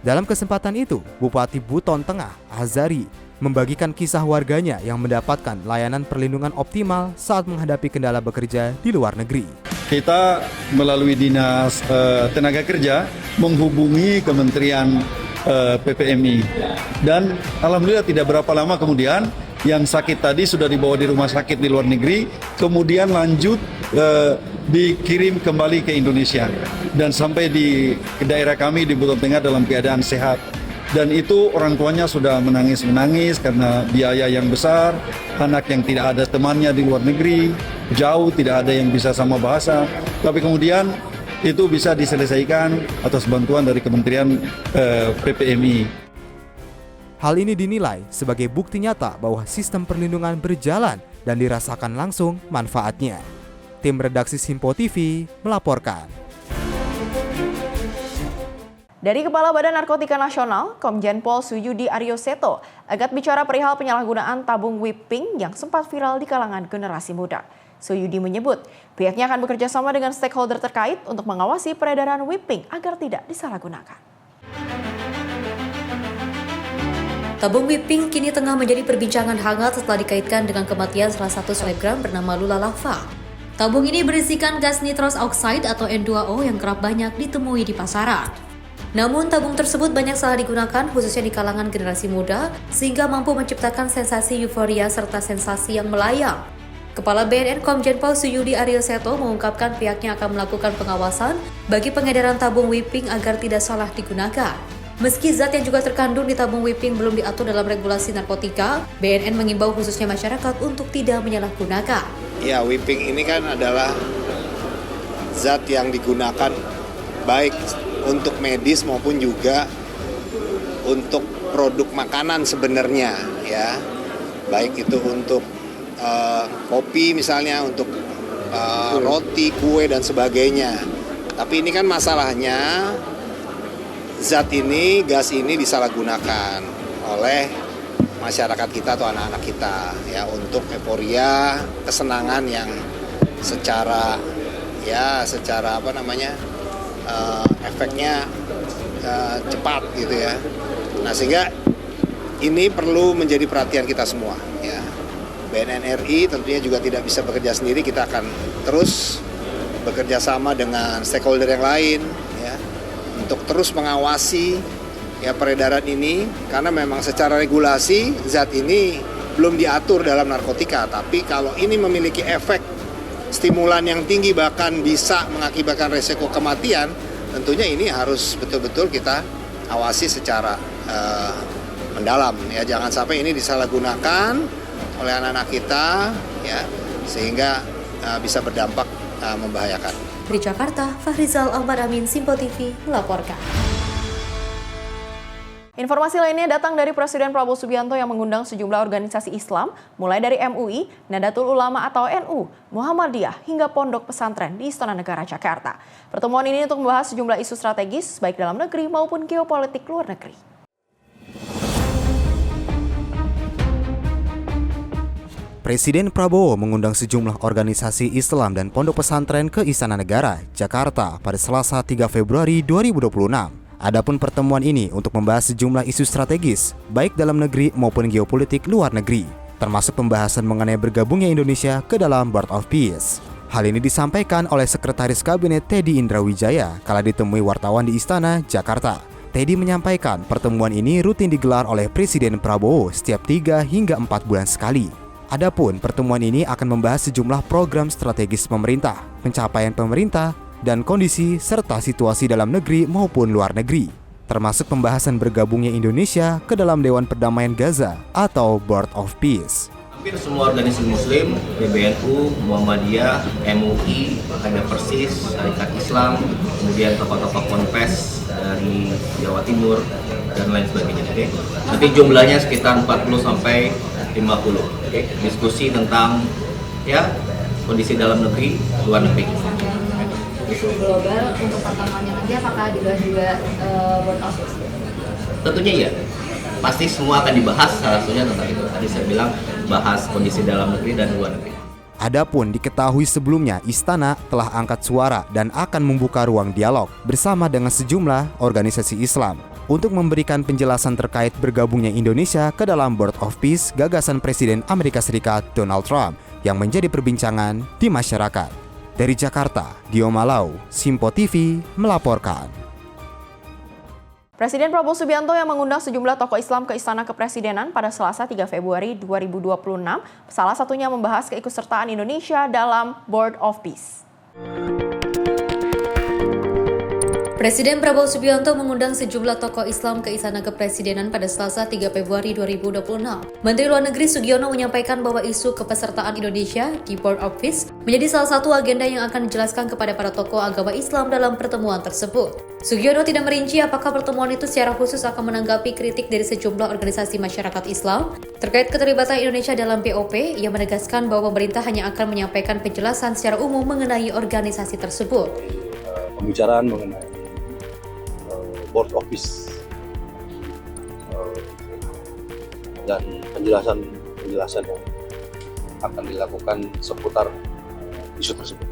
Dalam kesempatan itu, Bupati Buton Tengah, Azari, membagikan kisah warganya yang mendapatkan layanan perlindungan optimal saat menghadapi kendala bekerja di luar negeri. Kita melalui Dinas Tenaga Kerja menghubungi Kementerian PPMI dan alhamdulillah tidak berapa lama kemudian yang sakit tadi sudah dibawa di rumah sakit di luar negeri, kemudian lanjut dikirim kembali ke Indonesia dan sampai di daerah kami di Buton Tengah dalam keadaan sehat. Dan itu orang tuanya sudah menangis-menangis karena biaya yang besar, anak yang tidak ada temannya di luar negeri, jauh tidak ada yang bisa sama bahasa. Tapi kemudian itu bisa diselesaikan atas bantuan dari Kementerian PPMI. Hal ini dinilai sebagai bukti nyata bahwa sistem perlindungan berjalan dan dirasakan langsung manfaatnya. Tim redaksi Simpo TV melaporkan. Dari Kepala Badan Narkotika Nasional, Komjen Pol Suyudi Aryoseto, angkat bicara perihal penyalahgunaan tabung whipping yang sempat viral di kalangan generasi muda. Suyudi menyebut, pihaknya akan bekerja sama dengan stakeholder terkait untuk mengawasi peredaran whipping agar tidak disalahgunakan. Tabung whipping kini tengah menjadi perbincangan hangat setelah dikaitkan dengan kematian salah satu selebgram bernama Lula Lava. Tabung ini berisikan gas nitrous oxide atau N2O yang kerap banyak ditemui di pasaran. Namun tabung tersebut banyak salah digunakan khususnya di kalangan generasi muda sehingga mampu menciptakan sensasi euforia serta sensasi yang melayang. Kepala BNN Komjen Pol Suyudi Aryoseto mengungkapkan pihaknya akan melakukan pengawasan bagi pengedaran tabung whipping agar tidak salah digunakan. Meski zat yang juga terkandung di tabung whipping belum diatur dalam regulasi narkotika, BNN mengimbau khususnya masyarakat untuk tidak menyalahgunakan. Ya, whipping ini kan adalah zat yang digunakan baik untuk medis maupun juga untuk produk makanan sebenarnya, ya. Baik itu untuk kopi misalnya, untuk roti, kue dan sebagainya. Tapi ini kan masalahnya zat ini, gas ini disalahgunakan oleh masyarakat kita atau anak-anak kita ya untuk euforia, kesenangan yang secara efeknya cepat gitu ya. Nah, sehingga ini perlu menjadi perhatian kita semua ya. BNN RI tentunya juga tidak bisa bekerja sendiri, kita akan terus bekerja sama dengan stakeholder yang lain ya untuk terus mengawasi ya peredaran ini, karena memang secara regulasi zat ini belum diatur dalam narkotika, tapi kalau ini memiliki efek stimulan yang tinggi bahkan bisa mengakibatkan resiko kematian, tentunya ini harus betul-betul kita awasi secara mendalam ya, jangan sampai ini disalahgunakan oleh anak-anak kita ya sehingga bisa berdampak membahayakan. Dari Jakarta, Fahrizal Ahmad Amin, Simpo TV melaporkan. Informasi lainnya datang dari Presiden Prabowo Subianto yang mengundang sejumlah organisasi Islam, mulai dari MUI, Nahdlatul Ulama atau NU, Muhammadiyah, hingga pondok pesantren di Istana Negara Jakarta. Pertemuan ini untuk membahas sejumlah isu strategis, baik dalam negeri maupun geopolitik luar negeri. Presiden Prabowo mengundang sejumlah organisasi Islam dan pondok pesantren ke Istana Negara, Jakarta pada Selasa 3 Februari 2026. Adapun pertemuan ini untuk membahas sejumlah isu strategis, baik dalam negeri maupun geopolitik luar negeri, termasuk pembahasan mengenai bergabungnya Indonesia ke dalam Board of Peace. Hal ini disampaikan oleh Sekretaris Kabinet Teddy Indrawijaya kala ditemui wartawan di Istana, Jakarta. Teddy menyampaikan pertemuan ini rutin digelar oleh Presiden Prabowo setiap 3 hingga 4 bulan sekali. Adapun pertemuan ini akan membahas sejumlah program strategis pemerintah, pencapaian pemerintah, dan kondisi serta situasi dalam negeri maupun luar negeri, termasuk pembahasan bergabungnya Indonesia ke dalam Dewan Perdamaian Gaza atau Board of Peace. Hampir semua organisasi Muslim, PBNU, Muhammadiyah, MUI, ada Persis, Syarikat Islam, kemudian tokoh-tokoh ponpes dari Jawa Timur dan lain sebagainya. Okay? Nanti jumlahnya sekitar 40 sampai 50. Okay? Diskusi tentang kondisi dalam negeri, luar negeri. Isu global untuk pertemuannya nanti apakah dibahas juga Board of Peace? Tentunya iya. Pasti semua akan dibahas, salah satunya tentang itu. Tadi saya bilang bahas kondisi dalam negeri dan luar negeri. Adapun diketahui sebelumnya Istana telah angkat suara dan akan membuka ruang dialog bersama dengan sejumlah organisasi Islam untuk memberikan penjelasan terkait bergabungnya Indonesia ke dalam Board of Peace gagasan Presiden Amerika Serikat Donald Trump yang menjadi perbincangan di masyarakat. Dari Jakarta, Dio Malau, Simpo TV melaporkan. Presiden Prabowo Subianto yang mengundang sejumlah tokoh Islam ke Istana Kepresidenan pada Selasa 3 Februari 2026, salah satunya membahas keikutsertaan Indonesia dalam Board of Peace. Presiden Prabowo Subianto mengundang sejumlah tokoh Islam ke Istana Kepresidenan pada Selasa 3 Februari 2026. Menteri Luar Negeri Sugiono menyampaikan bahwa isu kepesertaan Indonesia di Board of Peace menjadi salah satu agenda yang akan dijelaskan kepada para tokoh agama Islam dalam pertemuan tersebut. Sugiono tidak merinci apakah pertemuan itu secara khusus akan menanggapi kritik dari sejumlah organisasi masyarakat Islam terkait keterlibatan Indonesia dalam BOP. Ia menegaskan bahwa pemerintah hanya akan menyampaikan penjelasan secara umum mengenai organisasi tersebut. Pembicaraan mengenai Board of Peace dan penjelasan yang akan dilakukan seputar isu tersebut.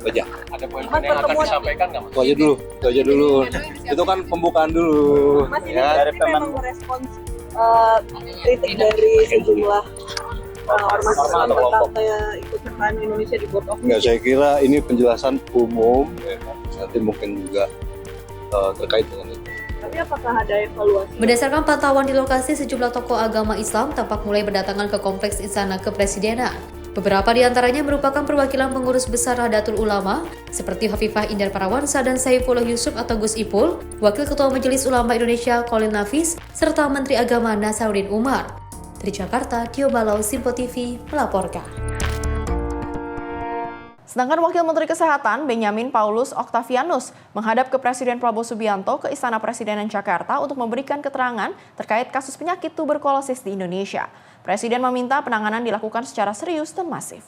Aja. Ada poin-poin yang akan disampaikan nggak, Mas? Itu aja dulu. Itu kan pembukaan dulu. Mas, ini dari memang merespons kritik dari sejumlah ormas tentang ikut sertaan Indonesia di Board of Peace. Enggak, saya kira ini penjelasan umum, nanti mungkin juga terkait dengan itu. Tapi apakah ada evaluasi? Berdasarkan pantauan di lokasi, sejumlah tokoh agama Islam tampak mulai berdatangan ke kompleks Istana Kepresidenan. Beberapa di antaranya merupakan perwakilan pengurus besar Nahdlatul Ulama seperti Hovifah Indar Parawansa dan Saifullah Yusuf atau Gus Ipul, Wakil Ketua Majelis Ulama Indonesia Khalil Nafis, serta Menteri Agama Nasaruddin Umar. Dari Jakarta, Dio Malau, Simpo TV melaporkan. Sedangkan Wakil Menteri Kesehatan Benyamin Paulus Octavianus menghadap ke Presiden Prabowo Subianto ke Istana Presidenan Jakarta untuk memberikan keterangan terkait kasus penyakit tuberkulosis di Indonesia. Presiden meminta penanganan dilakukan secara serius dan masif.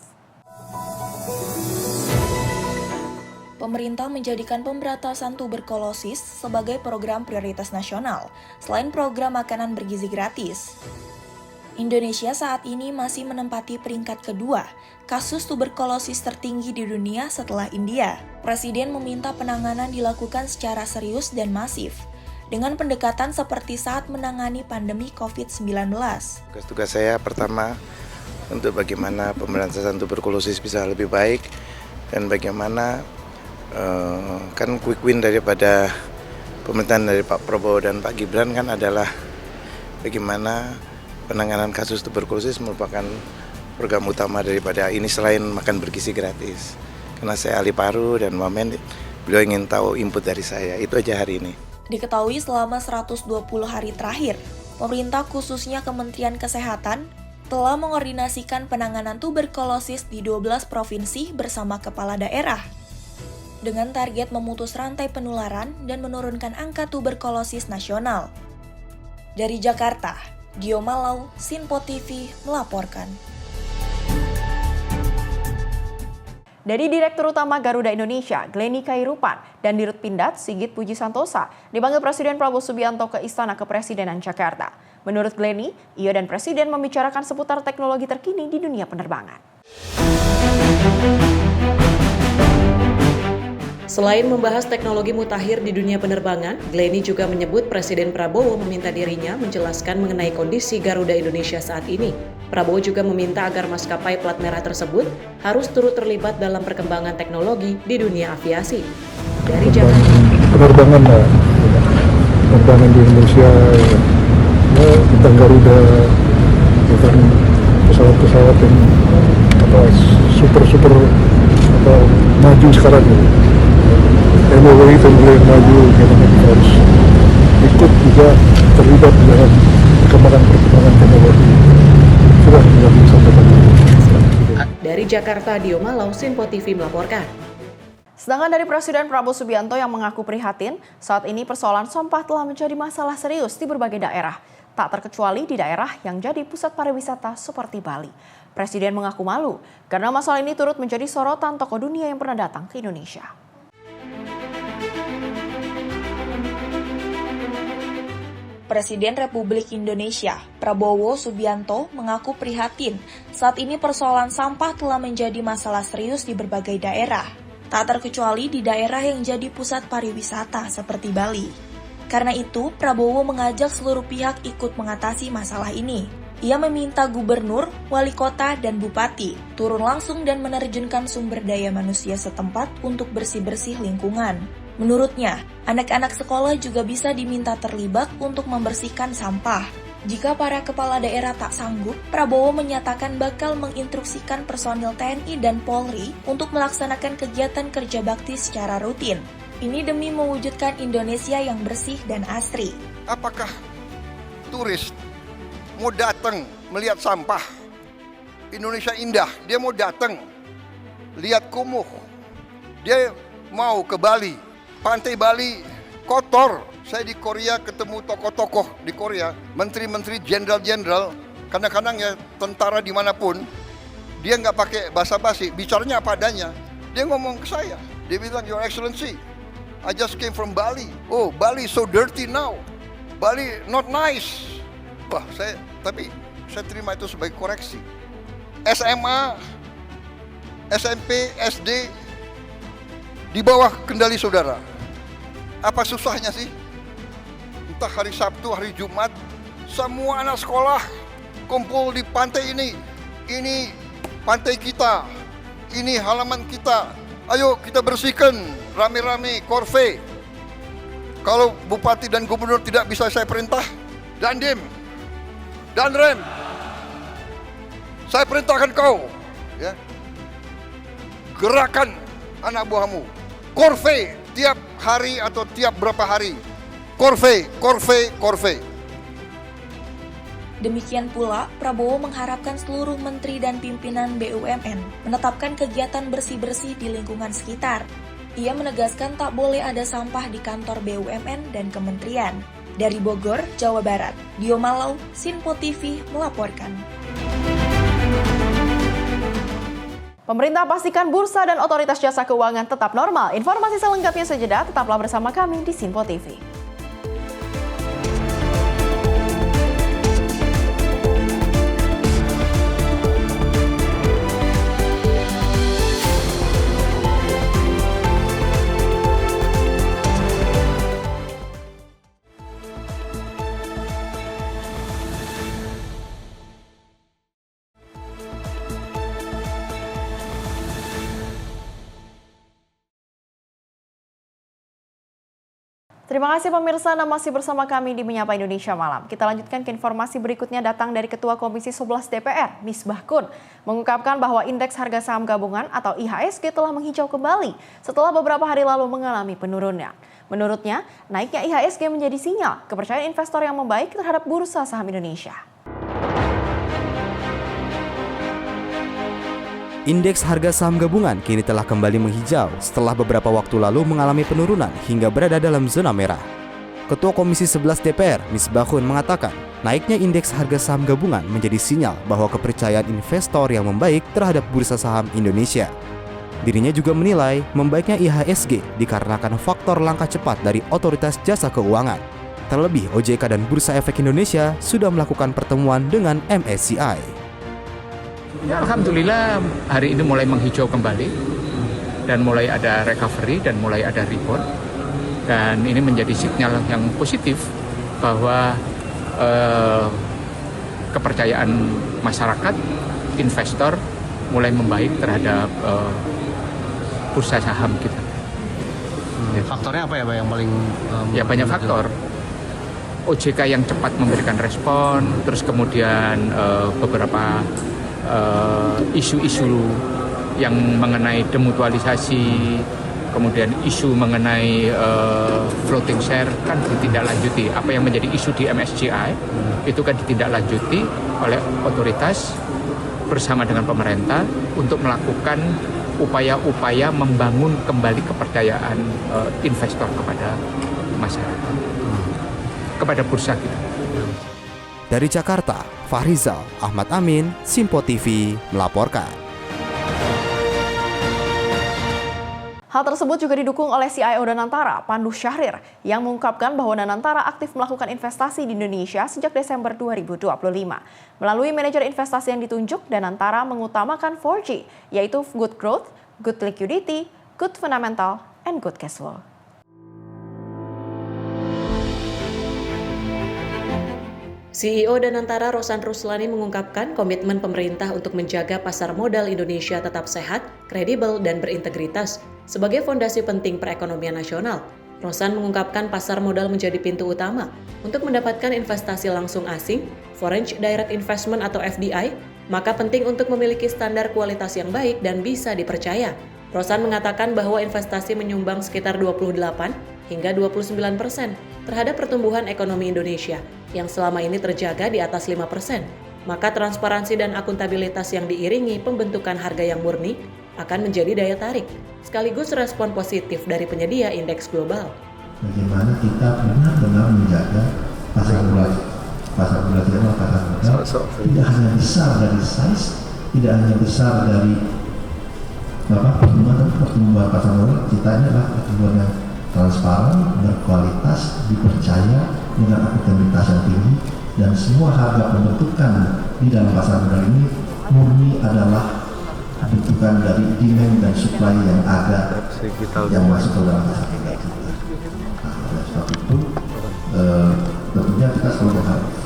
pemerintah menjadikan pemberantasan tuberkulosis sebagai program prioritas nasional, selain program makanan bergizi gratis. Indonesia saat ini masih menempati peringkat kedua kasus tuberkulosis tertinggi di dunia setelah India. Presiden meminta penanganan dilakukan secara serius dan masif, dengan pendekatan seperti saat menangani pandemi COVID-19. Tugas saya pertama untuk bagaimana pemberantasan tuberkulosis bisa lebih baik dan bagaimana kan quick win daripada pemerintahan dari Pak Prabowo dan Pak Gibran kan adalah bagaimana penanganan kasus tuberkulosis merupakan program utama daripada ini selain makan bergizi gratis. Karena saya ahli paru dan wamen, beliau ingin tahu input dari saya. Itu aja hari ini. Diketahui selama 120 hari terakhir, pemerintah khususnya Kementerian Kesehatan telah mengordinasikan penanganan tuberkulosis di 12 provinsi bersama kepala daerah, dengan target memutus rantai penularan dan menurunkan angka tuberkulosis nasional. Dari Jakarta, Dio Malau, Sinpo TV melaporkan. Dari Direktur Utama Garuda Indonesia, Glenny Kairupan, dan Dirut Pindad, Sigit Puji Santosa, dipanggil Presiden Prabowo Subianto ke Istana Kepresidenan Jakarta. Menurut Glenny, ia dan Presiden membicarakan seputar teknologi terkini di dunia penerbangan. Selain membahas teknologi mutakhir di dunia penerbangan, Glenny juga menyebut Presiden Prabowo meminta dirinya menjelaskan mengenai kondisi Garuda Indonesia saat ini. Prabowo juga meminta agar maskapai plat merah tersebut harus turut terlibat dalam perkembangan teknologi di dunia aviasi. Dari Jakarta, penerbangan di Indonesia, tentang Garuda, tentang pesawat-pesawat yang super maju sekarang. Teknologi yang maju, kita harus ikut juga terlibat dalam perkembangan teknologi. Sudah tidak bisa Dari Jakarta, Dio Malau, Sinpo TV melaporkan. Sedangkan dari Presiden Prabowo Subianto yang mengaku prihatin, saat ini persoalan sampah telah menjadi masalah serius di berbagai daerah. Tak terkecuali di daerah yang jadi pusat pariwisata seperti Bali. Presiden mengaku malu karena masalah ini turut menjadi sorotan tokoh dunia yang pernah datang ke Indonesia. Presiden Republik Indonesia, Prabowo Subianto, mengaku prihatin saat ini persoalan sampah telah menjadi masalah serius di berbagai daerah. Tak terkecuali di daerah yang jadi pusat pariwisata seperti Bali. Karena itu, Prabowo mengajak seluruh pihak ikut mengatasi masalah ini. Ia meminta gubernur, wali kota, dan bupati turun langsung dan menerjunkan sumber daya manusia setempat untuk bersih-bersih lingkungan. Menurutnya, anak-anak sekolah juga bisa diminta terlibat untuk membersihkan sampah. Jika para kepala daerah tak sanggup, Prabowo menyatakan bakal menginstruksikan personil TNI dan Polri untuk melaksanakan kegiatan kerja bakti secara rutin. Ini demi mewujudkan Indonesia yang bersih dan asri. Apakah turis mau datang melihat sampah? Indonesia indah, dia mau datang lihat kumuh. Dia mau ke Bali, pantai Bali kotor. Saya di Korea ketemu tokoh-tokoh di Korea, menteri-menteri, jenderal-jenderal, kadang-kadang ya tentara dimanapun, dia nggak pakai basa-basi, bicaranya apa adanya. Dia ngomong ke saya, dia bilang, Your Excellency, I just came from Bali. Oh, Bali so dirty now. Bali not nice. Wah, tapi saya terima itu sebagai koreksi. SMA, SMP, SD di bawah kendali saudara. Apa susahnya sih? Entah hari Sabtu, hari Jumat, semua anak sekolah kumpul di pantai ini. Ini pantai kita, ini halaman kita. Ayo kita bersihkan rame-rame, korve. Kalau bupati dan gubernur tidak bisa saya perintah, Dandim, Danrem, saya perintahkan kau, ya, gerakan anak buahmu, korve tiap hari atau tiap berapa hari, korve. Demikian pula, Prabowo mengharapkan seluruh menteri dan pimpinan BUMN menetapkan kegiatan bersih-bersih di lingkungan sekitar. Ia menegaskan tak boleh ada sampah di kantor BUMN dan kementerian. Dari Bogor, Jawa Barat, Dio Malau, Sinpo TV melaporkan. Pemerintah pastikan bursa dan otoritas jasa keuangan tetap normal. Informasi selengkapnya sejenak, tetaplah bersama kami di Simpo TV. Terima kasih pemirsa, Anda masih bersama kami di Menyapa Indonesia Malam. Kita lanjutkan ke informasi berikutnya datang dari Ketua Komisi 11 DPR, Misbah Kun, mengungkapkan bahwa indeks harga saham gabungan atau IHSG telah menghijau kembali setelah beberapa hari lalu mengalami penurunan. Menurutnya, naiknya IHSG menjadi sinyal kepercayaan investor yang membaik terhadap bursa saham Indonesia. Indeks harga saham gabungan kini telah kembali menghijau setelah beberapa waktu lalu mengalami penurunan hingga berada dalam zona merah. Ketua Komisi 11 DPR, Misbah Kun, mengatakan naiknya indeks harga saham gabungan menjadi sinyal bahwa kepercayaan investor yang membaik terhadap bursa saham Indonesia. Dirinya juga menilai membaiknya IHSG dikarenakan faktor langkah cepat dari Otoritas Jasa Keuangan. Terlebih, OJK dan Bursa Efek Indonesia sudah melakukan pertemuan dengan MSCI. Ya, alhamdulillah hari ini mulai menghijau kembali dan mulai ada recovery dan mulai ada rebound, dan ini menjadi sinyal yang positif bahwa kepercayaan masyarakat, investor mulai membaik terhadap bursa saham kita. Faktornya apa ya Pak yang paling ya banyak faktor. OJK yang cepat memberikan respon, terus kemudian beberapa isu-isu yang mengenai demutualisasi, kemudian isu mengenai floating share kan ditindaklanjuti. Apa yang menjadi isu di MSCI itu kan ditindaklanjuti oleh otoritas bersama dengan pemerintah untuk melakukan upaya-upaya membangun kembali kepercayaan investor kepada masyarakat, kepada bursa kita. Dari Jakarta, Fahrizal Ahmad Amin, Simpo TV melaporkan. Hal tersebut juga didukung oleh CIO Danantara, Pandu Syahrir, yang mengungkapkan bahwa Danantara aktif melakukan investasi di Indonesia sejak Desember 2025. Melalui manajer investasi yang ditunjuk, Danantara mengutamakan 4G, yaitu good growth, good liquidity, good fundamental, and good cash flow. CEO Danantara Rosan Ruslani mengungkapkan komitmen pemerintah untuk menjaga pasar modal Indonesia tetap sehat, kredibel, dan berintegritas sebagai fondasi penting perekonomian nasional. Rosan mengungkapkan pasar modal menjadi pintu utama untuk mendapatkan investasi langsung asing, foreign direct investment atau FDI, maka penting untuk memiliki standar kualitas yang baik dan bisa dipercaya. Rosan mengatakan bahwa investasi menyumbang sekitar 28 hingga 29% terhadap pertumbuhan ekonomi Indonesia yang selama ini terjaga di atas 5%. Maka transparansi dan akuntabilitas yang diiringi pembentukan harga yang murni akan menjadi daya tarik, sekaligus respon positif dari penyedia indeks global. Bagaimana kita benar-benar menjaga pasar modal tidak hanya besar dari size, tidak hanya besar dari pertumbuhan pasar modal, kita ini adalah pertumbuhan yang transparan, berkualitas, dipercaya, dengan akuntabilitas yang tinggi, dan semua harga pembentukan di dalam pasar modal ini murni adalah bentukan dari demand dan supply yang ada yang masuk ke dalam pasar modal kita. Nah, oleh sebab itu tentunya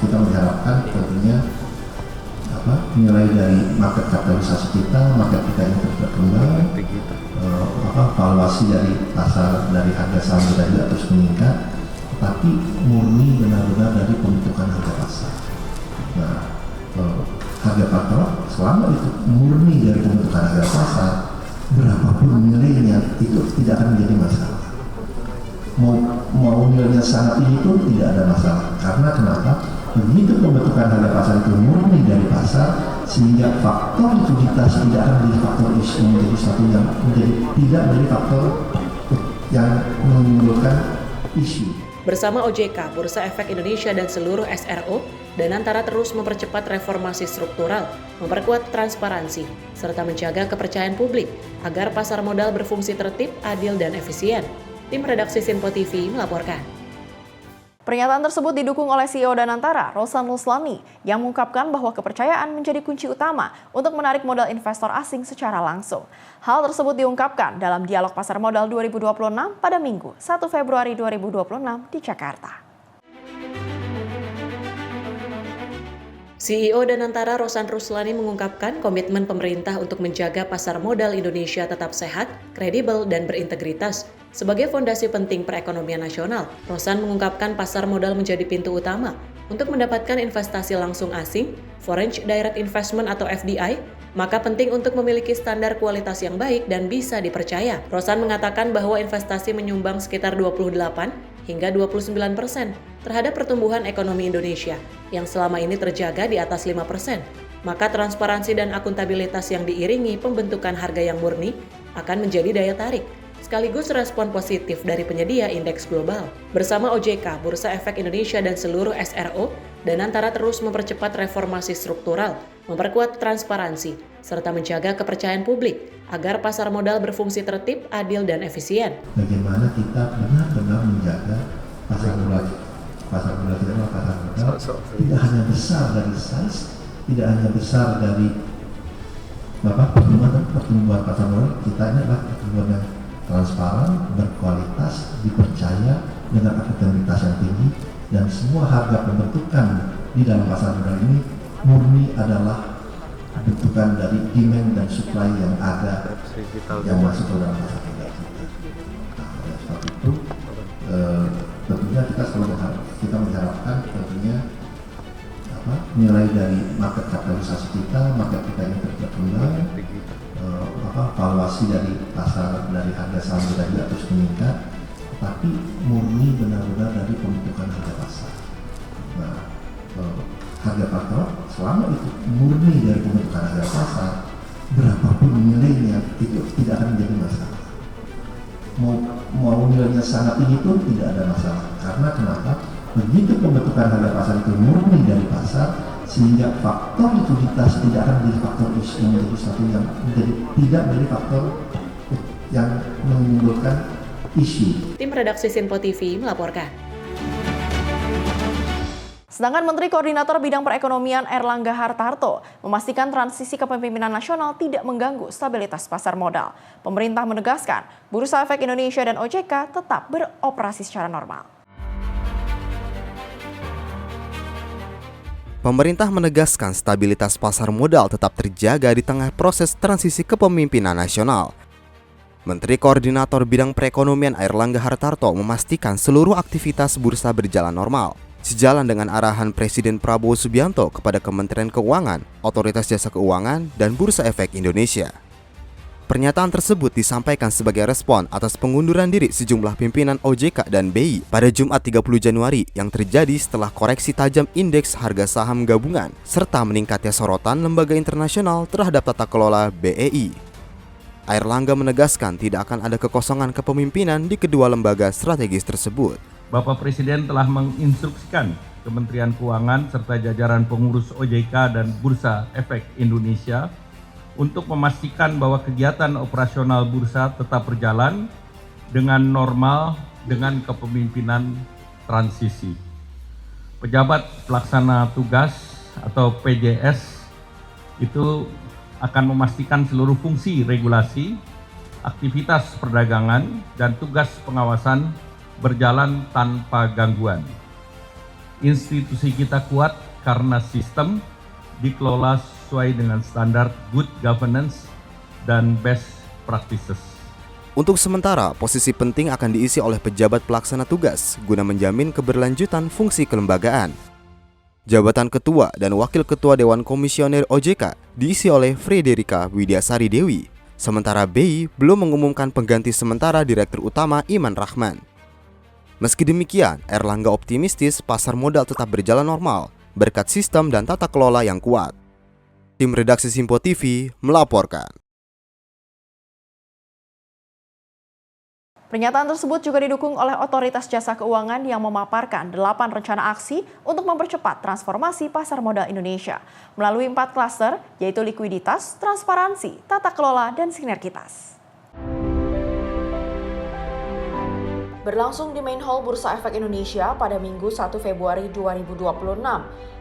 kita mengharapkan tentunya nilai dari market kapitalisasi kita, market kita yang terus berkembang, valuasi dari pasar dari harga saham kita juga terus meningkat, tapi murni benar-benar dari pembentukan harga pasar. Nah, harga pasar selama itu murni dari pembentukan harga pasar, berapapun nilainya itu tidak akan menjadi masalah. Mau nilainya sangat tinggi pun tidak ada masalah. Karena kenapa? Begitu pembentukan harga pasar itu murni dari pasar, sehingga faktor likuiditas tidak akan menjadi faktor isu, menjadi satu yang tidak menjadi faktor yang menimbulkan isu. Bersama OJK, Bursa Efek Indonesia dan seluruh SRO, Danantara terus mempercepat reformasi struktural, memperkuat transparansi, serta menjaga kepercayaan publik agar pasar modal berfungsi tertib, adil, dan efisien. Tim redaksi Sinpo TV melaporkan. Pernyataan tersebut didukung oleh CEO Danantara, Rosan Ruslani, yang mengungkapkan bahwa kepercayaan menjadi kunci utama untuk menarik modal investor asing secara langsung. Hal tersebut diungkapkan dalam Dialog Pasar Modal 2026 pada Minggu, 1 Februari 2026 di Jakarta. CEO Danantara Rosan Ruslani mengungkapkan komitmen pemerintah untuk menjaga pasar modal Indonesia tetap sehat, kredibel, dan berintegritas sebagai fondasi penting perekonomian nasional. Rosan mengungkapkan pasar modal menjadi pintu utama untuk mendapatkan investasi langsung asing, Foreign Direct Investment atau FDI, maka penting untuk memiliki standar kualitas yang baik dan bisa dipercaya. Rosan mengatakan bahwa investasi menyumbang sekitar 28 hingga 29% terhadap pertumbuhan ekonomi Indonesia yang selama ini terjaga di atas 5%. Maka transparansi dan akuntabilitas yang diiringi pembentukan harga yang murni akan menjadi daya tarik, sekaligus respon positif dari penyedia indeks global. Bersama OJK, Bursa Efek Indonesia dan seluruh SRO, Danantara terus mempercepat reformasi struktural, memperkuat transparansi, serta menjaga kepercayaan publik agar pasar modal berfungsi tertib, adil, dan efisien. Bagaimana kita benar-benar menjaga pasar modal kita adalah pasar modal tidak hanya besar dari size, tidak hanya besar dari pertumbuhan pasar modal, kita ini adalah pertumbuhan yang transparan, berkualitas, dipercaya, dengan akuntabilitas yang tinggi, dan semua harga pembentukan di dalam pasar modal ini murni adalah bentukan dari demand dan supply yang ada yang masuk ke dalam pasar modal kita. Nah, oleh sebab itu tentunya kita mengharapkan tentunya nilai dari market kapitalisasi kita ini terus berkembang, valuasi dari pasar dari harga saham kita juga terus meningkat, tapi murni benar-benar dari pembentukan harga pasar. Nah, harga pasar selama itu murni dari pembentukan harga pasar, berapapun nilainya itu tidak akan menjadi masalah. Mau nilainya sangat tinggi pun tidak ada masalah. Karena kenapa? Begitu pembentukan harga pasar itu murni dari pasar, sehingga faktor likuiditas tidak akan menjadi faktor isu, menjadi sesuatu yang tidak menjadi faktor yang menimbulkan isu. Tim redaksi Sinpo TV melaporkan. Sedangkan Menteri Koordinator Bidang Perekonomian Airlangga Hartarto memastikan transisi kepemimpinan nasional tidak mengganggu stabilitas pasar modal. Pemerintah menegaskan Bursa Efek Indonesia dan OJK tetap beroperasi secara normal. Pemerintah menegaskan stabilitas pasar modal tetap terjaga di tengah proses transisi kepemimpinan nasional. Menteri Koordinator Bidang Perekonomian Airlangga Hartarto memastikan seluruh aktivitas bursa berjalan normal, sejalan dengan arahan Presiden Prabowo Subianto kepada Kementerian Keuangan, Otoritas Jasa Keuangan, dan Bursa Efek Indonesia. Pernyataan tersebut disampaikan sebagai respon atas pengunduran diri sejumlah pimpinan OJK dan BI pada Jumat 30 Januari yang terjadi setelah koreksi tajam indeks harga saham gabungan serta meningkatnya sorotan lembaga internasional terhadap tata kelola BEI. Airlangga menegaskan tidak akan ada kekosongan kepemimpinan di kedua lembaga strategis tersebut. Bapak Presiden telah menginstruksikan Kementerian Keuangan serta jajaran pengurus OJK dan Bursa Efek Indonesia untuk memastikan bahwa kegiatan operasional bursa tetap berjalan dengan normal dengan kepemimpinan transisi. Pejabat pelaksana tugas atau PJS itu akan memastikan seluruh fungsi regulasi, aktivitas perdagangan, dan tugas pengawasan berjalan tanpa gangguan. Institusi kita kuat karena sistem dikelola sesuai dengan standar good governance dan best practices. Untuk sementara, posisi penting akan diisi oleh pejabat pelaksana tugas guna menjamin keberlanjutan fungsi kelembagaan. Jabatan Ketua dan Wakil Ketua Dewan Komisioner OJK diisi oleh Frederika Widyasari Dewi, sementara BI belum mengumumkan pengganti sementara Direktur Utama Iman Rahman. Meski demikian, Airlangga optimistis pasar modal tetap berjalan normal berkat sistem dan tata kelola yang kuat. Tim redaksi Sinpo TV melaporkan. Pernyataan tersebut juga didukung oleh Otoritas Jasa Keuangan yang memaparkan 8 rencana aksi untuk mempercepat transformasi pasar modal Indonesia melalui 4 klaster, yaitu likuiditas, transparansi, tata kelola, dan sinergitas. Berlangsung di Main Hall Bursa Efek Indonesia pada Minggu 1 Februari 2026,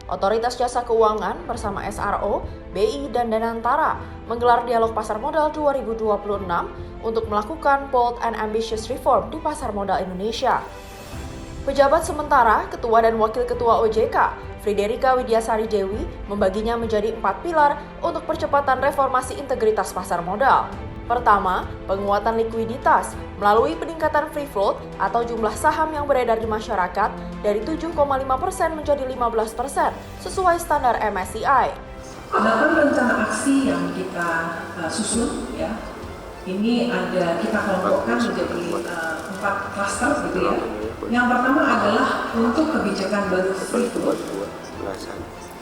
Otoritas Jasa Keuangan bersama SRO, BI, dan Danantara menggelar dialog pasar modal 2026 untuk melakukan bold and ambitious reform di pasar modal Indonesia. Pejabat sementara, Ketua dan Wakil Ketua OJK, Friederika Widyasari Dewi, membaginya menjadi 4 pilar untuk percepatan reformasi integritas pasar modal. Pertama, penguatan likuiditas melalui peningkatan free float atau jumlah saham yang beredar di masyarakat dari 7,5% menjadi 15% sesuai standar MSCI. Ada rencana aksi yang kita susun, ya. Ini ada kita kelompokkan menjadi 4 klaster gitu ya. Yang pertama adalah untuk kebijakan baru free float.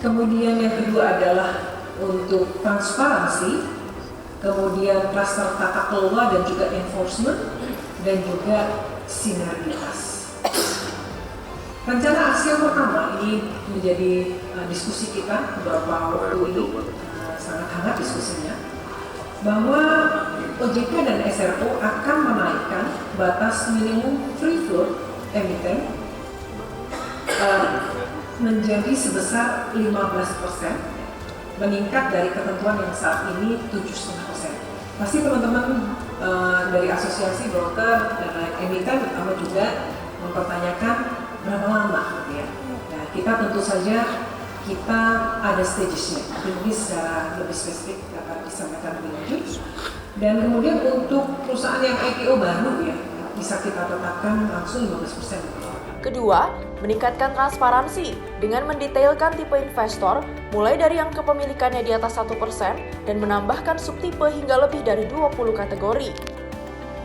Kemudian yang kedua adalah untuk transparansi. Kemudian klaster tata kelola dan juga enforcement, dan juga sinergitas. Rencana aksi yang pertama ini menjadi diskusi kita beberapa waktu ini, sangat hangat diskusinya, bahwa OJK dan SRO akan menaikkan batas minimum free float emiten menjadi sebesar 15%, meningkat dari ketentuan yang saat ini 7,5%. Pasti teman-teman dari asosiasi broker dan emiten terutama juga mempertanyakan berapa lama gitu ya. Nah, kita tentu saja kita ada stagesnya. Ini secara lebih spesifik dapat disampaikan lebih lanjut. Dan kemudian untuk perusahaan yang IPO baru ya bisa kita tetapkan langsung 15%. Kedua, meningkatkan transparansi dengan mendetailkan tipe investor mulai dari yang kepemilikannya di atas 1% dan menambahkan subtipe hingga lebih dari 20 kategori.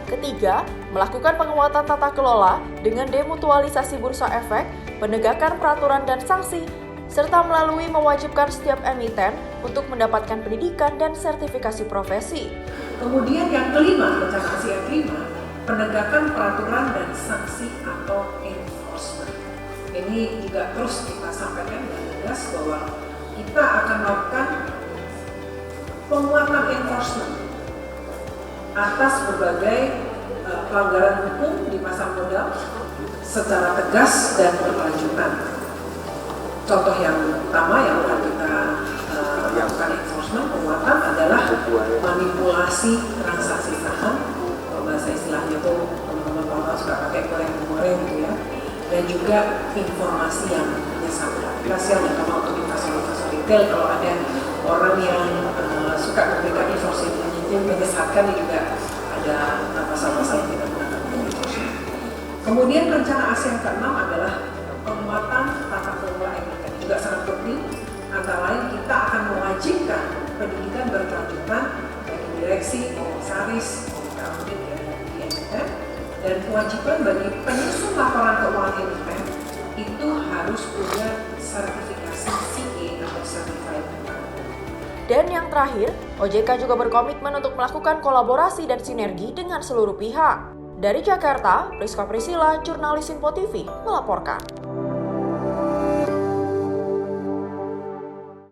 Ketiga, melakukan penguatan tata kelola dengan demutualisasi bursa efek, penegakan peraturan dan sanksi, serta melalui mewajibkan setiap emiten untuk mendapatkan pendidikan dan sertifikasi profesi. Kemudian yang kelima, rencana aksi yang kelima, penegakan peraturan dan sanksi atau enforcement. Ini juga terus kita sampaikan dengan tegas bahwa kita akan melakukan penguatan enforcement atas berbagai pelanggaran hukum di pasar modal secara tegas dan berkelanjutan. Contoh yang utama yang akan kita lakukan enforcement penguatan adalah manipulasi transaksi saham. Bahasa istilahnya itu teman-teman suka pakai goreng-goreng gitu ya, dan juga informasi yang menyesatkan. Kasihan ya kalau untuk investor-investor retail kalau ada orang yang suka memberikan informasi yang menyesatkan, ini juga ada pasal-pasal yang kita gunakan untuk enforcement. Kemudian rencana aksi yang keenam adalah penguatan tata kelola emiten, juga sangat penting. Antara lain kita akan mewajibkan pendidikan berkelanjutan bagi direksi, komisaris, audit di emiten, dan kewajiban bagi penyusun laporan keuangan emiten itu harus punya sertifikasi CA atau Certified. Dan yang terakhir, OJK juga berkomitmen untuk melakukan kolaborasi dan sinergi dengan seluruh pihak. Dari Jakarta, Priska Priscilla, jurnalis Info TV, melaporkan.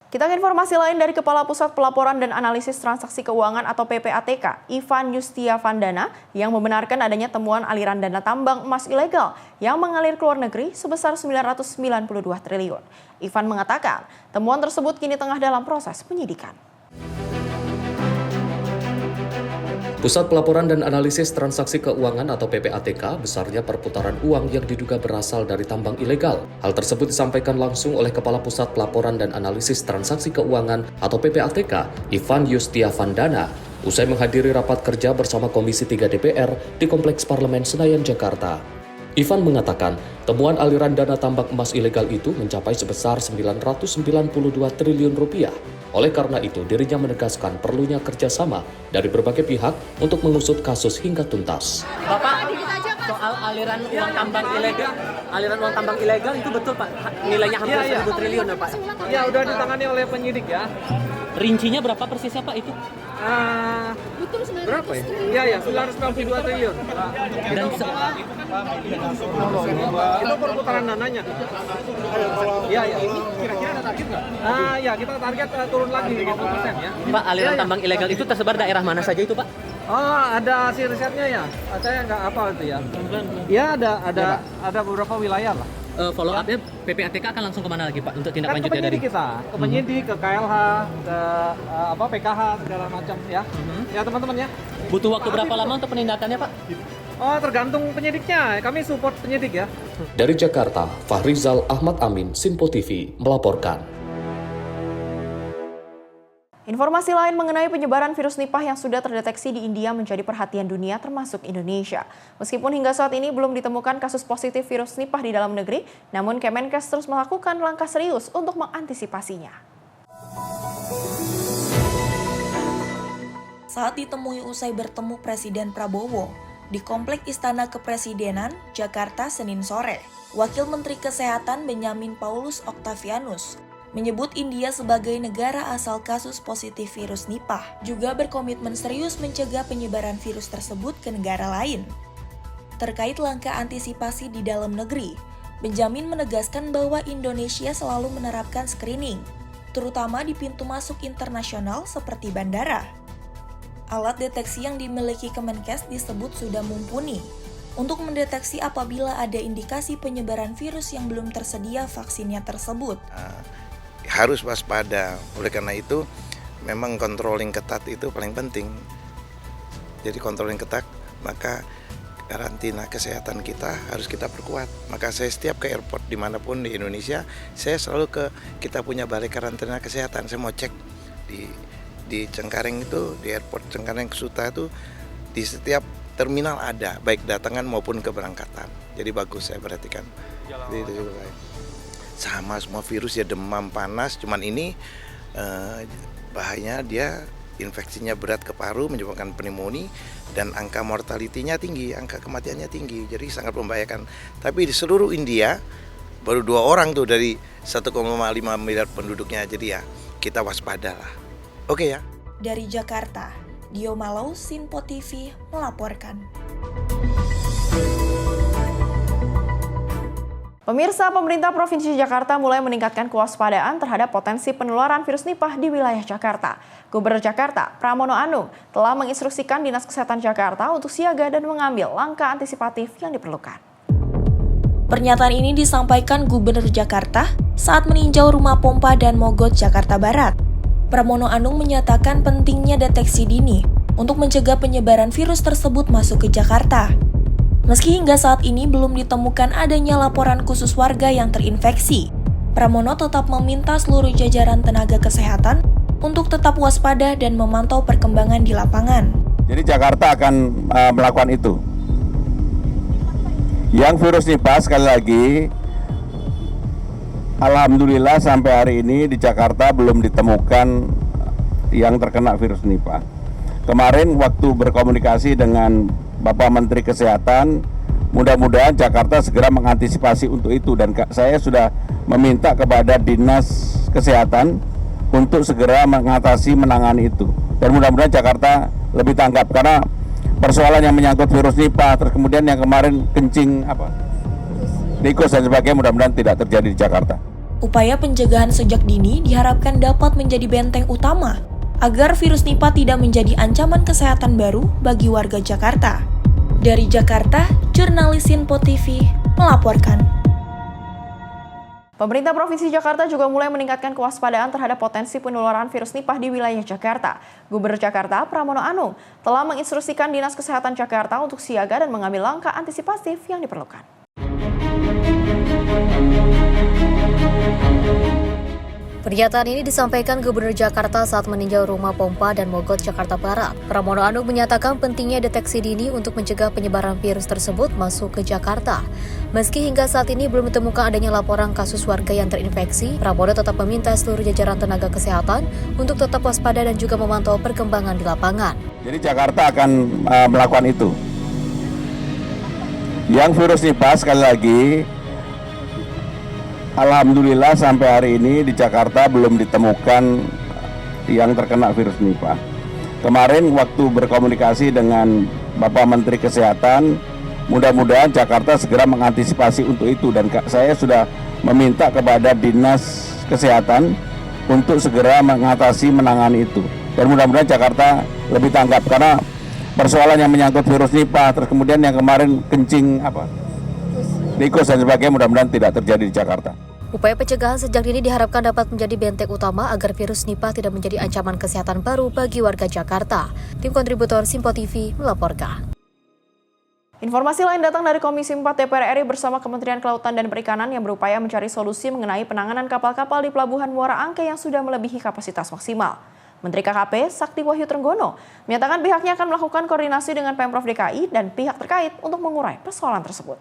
Kita ke informasi lain dari Kepala Pusat Pelaporan dan Analisis Transaksi Keuangan atau PPATK, Ivan Yustiavandana, yang membenarkan adanya temuan aliran dana tambang emas ilegal yang mengalir ke luar negeri sebesar 992 triliun. Ivan mengatakan, temuan tersebut kini tengah dalam proses penyidikan. Pusat Pelaporan dan Analisis Transaksi Keuangan atau PPATK besarnya perputaran uang yang diduga berasal dari tambang ilegal. Hal tersebut disampaikan langsung oleh Kepala Pusat Pelaporan dan Analisis Transaksi Keuangan atau PPATK, Ivan Yustiavandana, usai menghadiri rapat kerja bersama Komisi 3 DPR di Kompleks Parlemen Senayan, Jakarta. Ivan mengatakan, temuan aliran dana tambang emas ilegal itu mencapai sebesar 992 triliun rupiah. Oleh karena itu, dirinya menegaskan perlunya kerjasama dari berbagai pihak untuk mengusut kasus hingga tuntas. Bapak, soal aliran uang tambang ilegal itu betul Pak? Nilainya hampir 1.000 triliun ya Pak? Ya, udah ditangani oleh penyidik ya. Rincinya berapa persisnya Pak itu? Berapa ya? Iya, 992 triliun. Dan itu perputaran dananya. Iya. Ini kira-kira ada target nggak? Ya kita target turun lagi 50% ya. Pak, aliran tambang ilegal itu tersebar daerah mana saja itu Pak? Oh, ada hasil risetnya ya. Saya nggak apa itu ya. Iya, ada beberapa wilayah lah. Follow up-nya PPATK akan langsung kemana lagi Pak untuk tindak lanjutnya dari kita? Ke penyidik, ke KLH, ke PKH segala macam ya. Ya teman-teman ya. Butuh waktu berapa lama untuk penindakannya Pak? Oh, tergantung penyidiknya. Kami support penyidik ya. Dari Jakarta, Fahrizal Ahmad Amin, Simpo TV melaporkan. Informasi lain mengenai penyebaran virus Nipah yang sudah terdeteksi di India menjadi perhatian dunia termasuk Indonesia. Meskipun hingga saat ini belum ditemukan kasus positif virus Nipah di dalam negeri, namun Kemenkes terus melakukan langkah serius untuk mengantisipasinya. Saat ditemui usai bertemu Presiden Prabowo di Komplek Istana Kepresidenan, Jakarta, Senin sore, Wakil Menteri Kesehatan Benyamin Paulus Octavianus menyebut India sebagai negara asal kasus positif virus Nipah, juga berkomitmen serius mencegah penyebaran virus tersebut ke negara lain. Terkait langkah antisipasi di dalam negeri, Benjamin menegaskan bahwa Indonesia selalu menerapkan screening, terutama di pintu masuk internasional seperti bandara. Alat deteksi yang dimiliki Kemenkes disebut sudah mumpuni untuk mendeteksi apabila ada indikasi penyebaran virus yang belum tersedia vaksinnya tersebut. Harus waspada. Oleh karena itu, memang controlling ketat itu paling penting. Jadi controlling ketat, maka karantina kesehatan kita harus kita perkuat. Maka saya setiap ke airport dimanapun di Indonesia, saya selalu kita punya balai karantina kesehatan. Saya mau cek di Cengkareng itu, di airport Cengkareng Suta itu, di setiap terminal ada, baik datangan maupun keberangkatan. Jadi bagus saya perhatikan. Itu juga baik. Sama semua virus ya, demam, panas, cuman ini bahayanya dia infeksinya berat ke paru, menyebabkan pneumonia, dan angka mortalitinya tinggi, angka kematiannya tinggi, jadi sangat membahayakan. Tapi di seluruh India baru 2 orang tuh dari 1,5 miliar penduduknya, jadi ya kita waspada lah. Oke ya. Dari Jakarta, Dio Malau, Simpo TV melaporkan. Pemirsa, pemerintah Provinsi Jakarta mulai meningkatkan kewaspadaan terhadap potensi penularan virus Nipah di wilayah Jakarta. Gubernur Jakarta, Pramono Anung, telah menginstruksikan Dinas Kesehatan Jakarta untuk siaga dan mengambil langkah antisipatif yang diperlukan. Pernyataan ini disampaikan Gubernur Jakarta saat meninjau rumah pompa dan mogot Jakarta Barat. Pramono Anung menyatakan pentingnya deteksi dini untuk mencegah penyebaran virus tersebut masuk ke Jakarta. Meski hingga saat ini belum ditemukan adanya laporan khusus warga yang terinfeksi, Pramono tetap meminta seluruh jajaran tenaga kesehatan untuk tetap waspada dan memantau perkembangan di lapangan. Jadi Jakarta akan melakukan itu. Yang virus Nipah sekali lagi, alhamdulillah sampai hari ini di Jakarta belum ditemukan yang terkena virus Nipah. Kemarin waktu berkomunikasi dengan Bapak Menteri Kesehatan, mudah-mudahan Jakarta segera mengantisipasi untuk itu, dan saya sudah meminta kepada Dinas Kesehatan untuk segera menangani itu, dan mudah-mudahan Jakarta lebih tanggap karena persoalan yang menyangkut virus Nipah, terus kemudian yang kemarin kencing tikus dan sebagainya, mudah-mudahan tidak terjadi di Jakarta. Upaya pencegahan sejak dini diharapkan dapat menjadi benteng utama agar virus Nipah tidak menjadi ancaman kesehatan baru bagi warga Jakarta. Dari Jakarta, jurnalis Simpo TV melaporkan. Pemerintah Provinsi Jakarta juga mulai meningkatkan kewaspadaan terhadap potensi penularan virus Nipah di wilayah Jakarta. Gubernur Jakarta, Pramono Anung, telah menginstruksikan Dinas Kesehatan Jakarta untuk siaga dan mengambil langkah antisipatif yang diperlukan. Pernyataan ini disampaikan Gubernur Jakarta saat meninjau rumah pompa dan mogot Jakarta Barat. Pramono Anung menyatakan pentingnya deteksi dini untuk mencegah penyebaran virus tersebut masuk ke Jakarta. Meski hingga saat ini belum ditemukan adanya laporan kasus warga yang terinfeksi, Pramono tetap meminta seluruh jajaran tenaga kesehatan untuk tetap waspada dan juga memantau perkembangan di lapangan. Jadi Jakarta akan melakukan itu. Yang virus Nipah sekali lagi, alhamdulillah sampai hari ini di Jakarta belum ditemukan yang terkena virus Nipah. Kemarin waktu berkomunikasi dengan Bapak Menteri Kesehatan, mudah-mudahan Jakarta segera mengantisipasi untuk itu, dan saya sudah meminta kepada Dinas Kesehatan untuk segera menangani itu. Dan mudah-mudahan Jakarta lebih tanggap, karena persoalan yang menyangkut virus Nipah, terus kemudian yang kemarin kencing tikus dan sebagainya, mudah-mudahan tidak terjadi di Jakarta. Upaya pencegahan sejak dini diharapkan dapat menjadi benteng utama agar virus Nipah tidak menjadi ancaman kesehatan baru bagi warga Jakarta. Tim kontributor Simpo TV melaporkan. Informasi lain datang dari Komisi 4 DPR RI bersama Kementerian Kelautan dan Perikanan yang berupaya mencari solusi mengenai penanganan kapal-kapal di Pelabuhan Muara Angke yang sudah melebihi kapasitas maksimal. Menteri KKP Sakti Wahyu Trenggono menyatakan pihaknya akan melakukan koordinasi dengan Pemprov DKI dan pihak terkait untuk mengurai persoalan tersebut.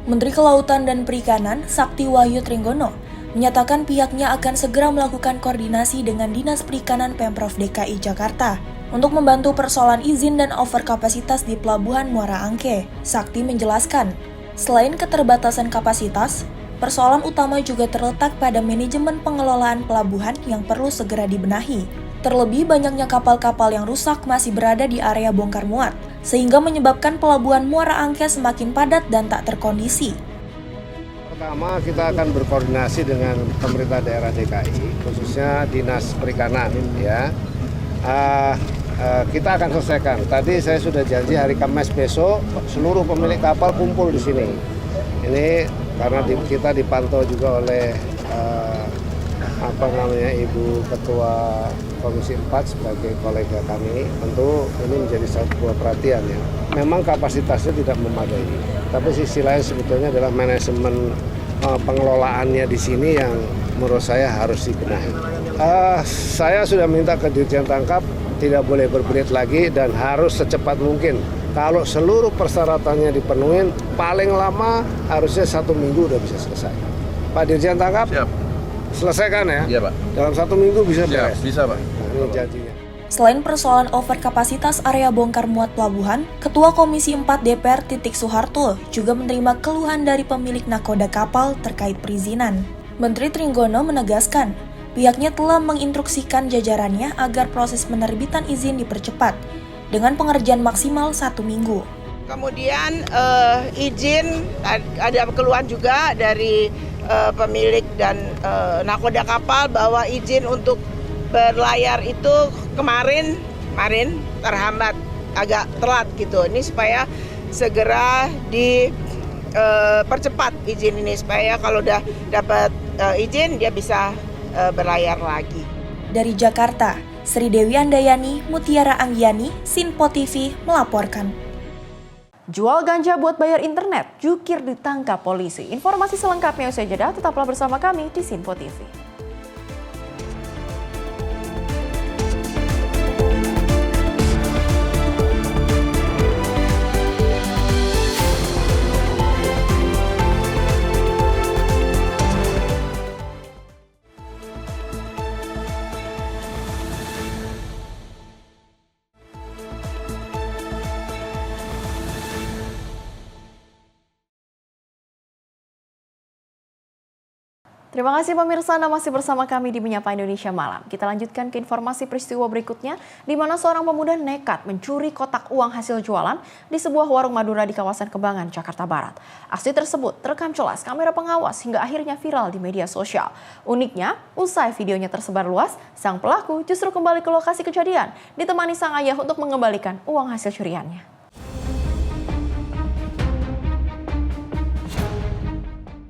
Menteri Kelautan dan Perikanan Sakti Wahyu Trenggono menyatakan pihaknya akan segera melakukan koordinasi dengan Dinas Perikanan Pemprov DKI Jakarta untuk membantu persoalan izin dan overkapasitas di Pelabuhan Muara Angke. Sakti menjelaskan, selain keterbatasan kapasitas, persoalan utama juga terletak pada manajemen pengelolaan pelabuhan yang perlu segera dibenahi. Terlebih banyaknya kapal-kapal yang rusak masih berada di area bongkar muat, sehingga menyebabkan Pelabuhan Muara Angke semakin padat dan tak terkondisi. Pertama, kita akan berkoordinasi dengan pemerintah daerah DKI, khususnya Dinas Perikanan. Ya, kita akan selesaikan. Tadi saya sudah janji hari Kamis besok seluruh pemilik kapal kumpul di sini. Ini karena kita dipantau juga oleh Ibu Ketua Komisi 4 sebagai kolega kami. Tentu ini menjadi sebuah perhatian ya. Memang kapasitasnya tidak memadai, tapi sisi lain sebetulnya adalah manajemen pengelolaannya di sini yang menurut saya harus dibenahi. Saya sudah minta ke Dirjen Tangkap tidak boleh berbelit lagi dan harus secepat mungkin. Kalau seluruh persyaratannya dipenuhi, paling lama harusnya 1 minggu udah bisa selesai. Pak Dirjen Tangkap, siap. Selesaikan ya? Iya Pak. Dalam 1 minggu bisa beres? Bisa Pak. Nah, ini janjinya. Selain persoalan overkapasitas area bongkar muat pelabuhan, Ketua Komisi 4 DPR Titik Soeharto juga menerima keluhan dari pemilik nakoda kapal terkait perizinan. Menteri Trenggono menegaskan, pihaknya telah menginstruksikan jajarannya agar proses penerbitan izin dipercepat dengan pengerjaan maksimal 1 minggu. Kemudian izin, ada keluhan juga dari pemilik dan nakoda kapal bahwa izin untuk berlayar itu kemarin terhambat, agak telat gitu. Ini supaya segera dipercepat izin ini supaya kalau udah dapat izin dia bisa berlayar lagi. Dari Jakarta, Sri Dewi Andayani, Mutiara Anggiani, Sinpo TV melaporkan. Jual ganja buat bayar internet, jukir ditangkap polisi. Informasi selengkapnya usai jeda, tetaplah bersama kami di Sinpo TV. Terima kasih pemirsa, Anda masih bersama kami di Menyapa Indonesia Malam. Kita lanjutkan ke informasi peristiwa berikutnya, di mana seorang pemuda nekat mencuri kotak uang hasil jualan di sebuah warung Madura di kawasan Kembangan, Jakarta Barat. Aksi tersebut terekam jelas kamera pengawas hingga akhirnya viral di media sosial. Uniknya, usai videonya tersebar luas, sang pelaku justru kembali ke lokasi kejadian, ditemani sang ayah untuk mengembalikan uang hasil curiannya.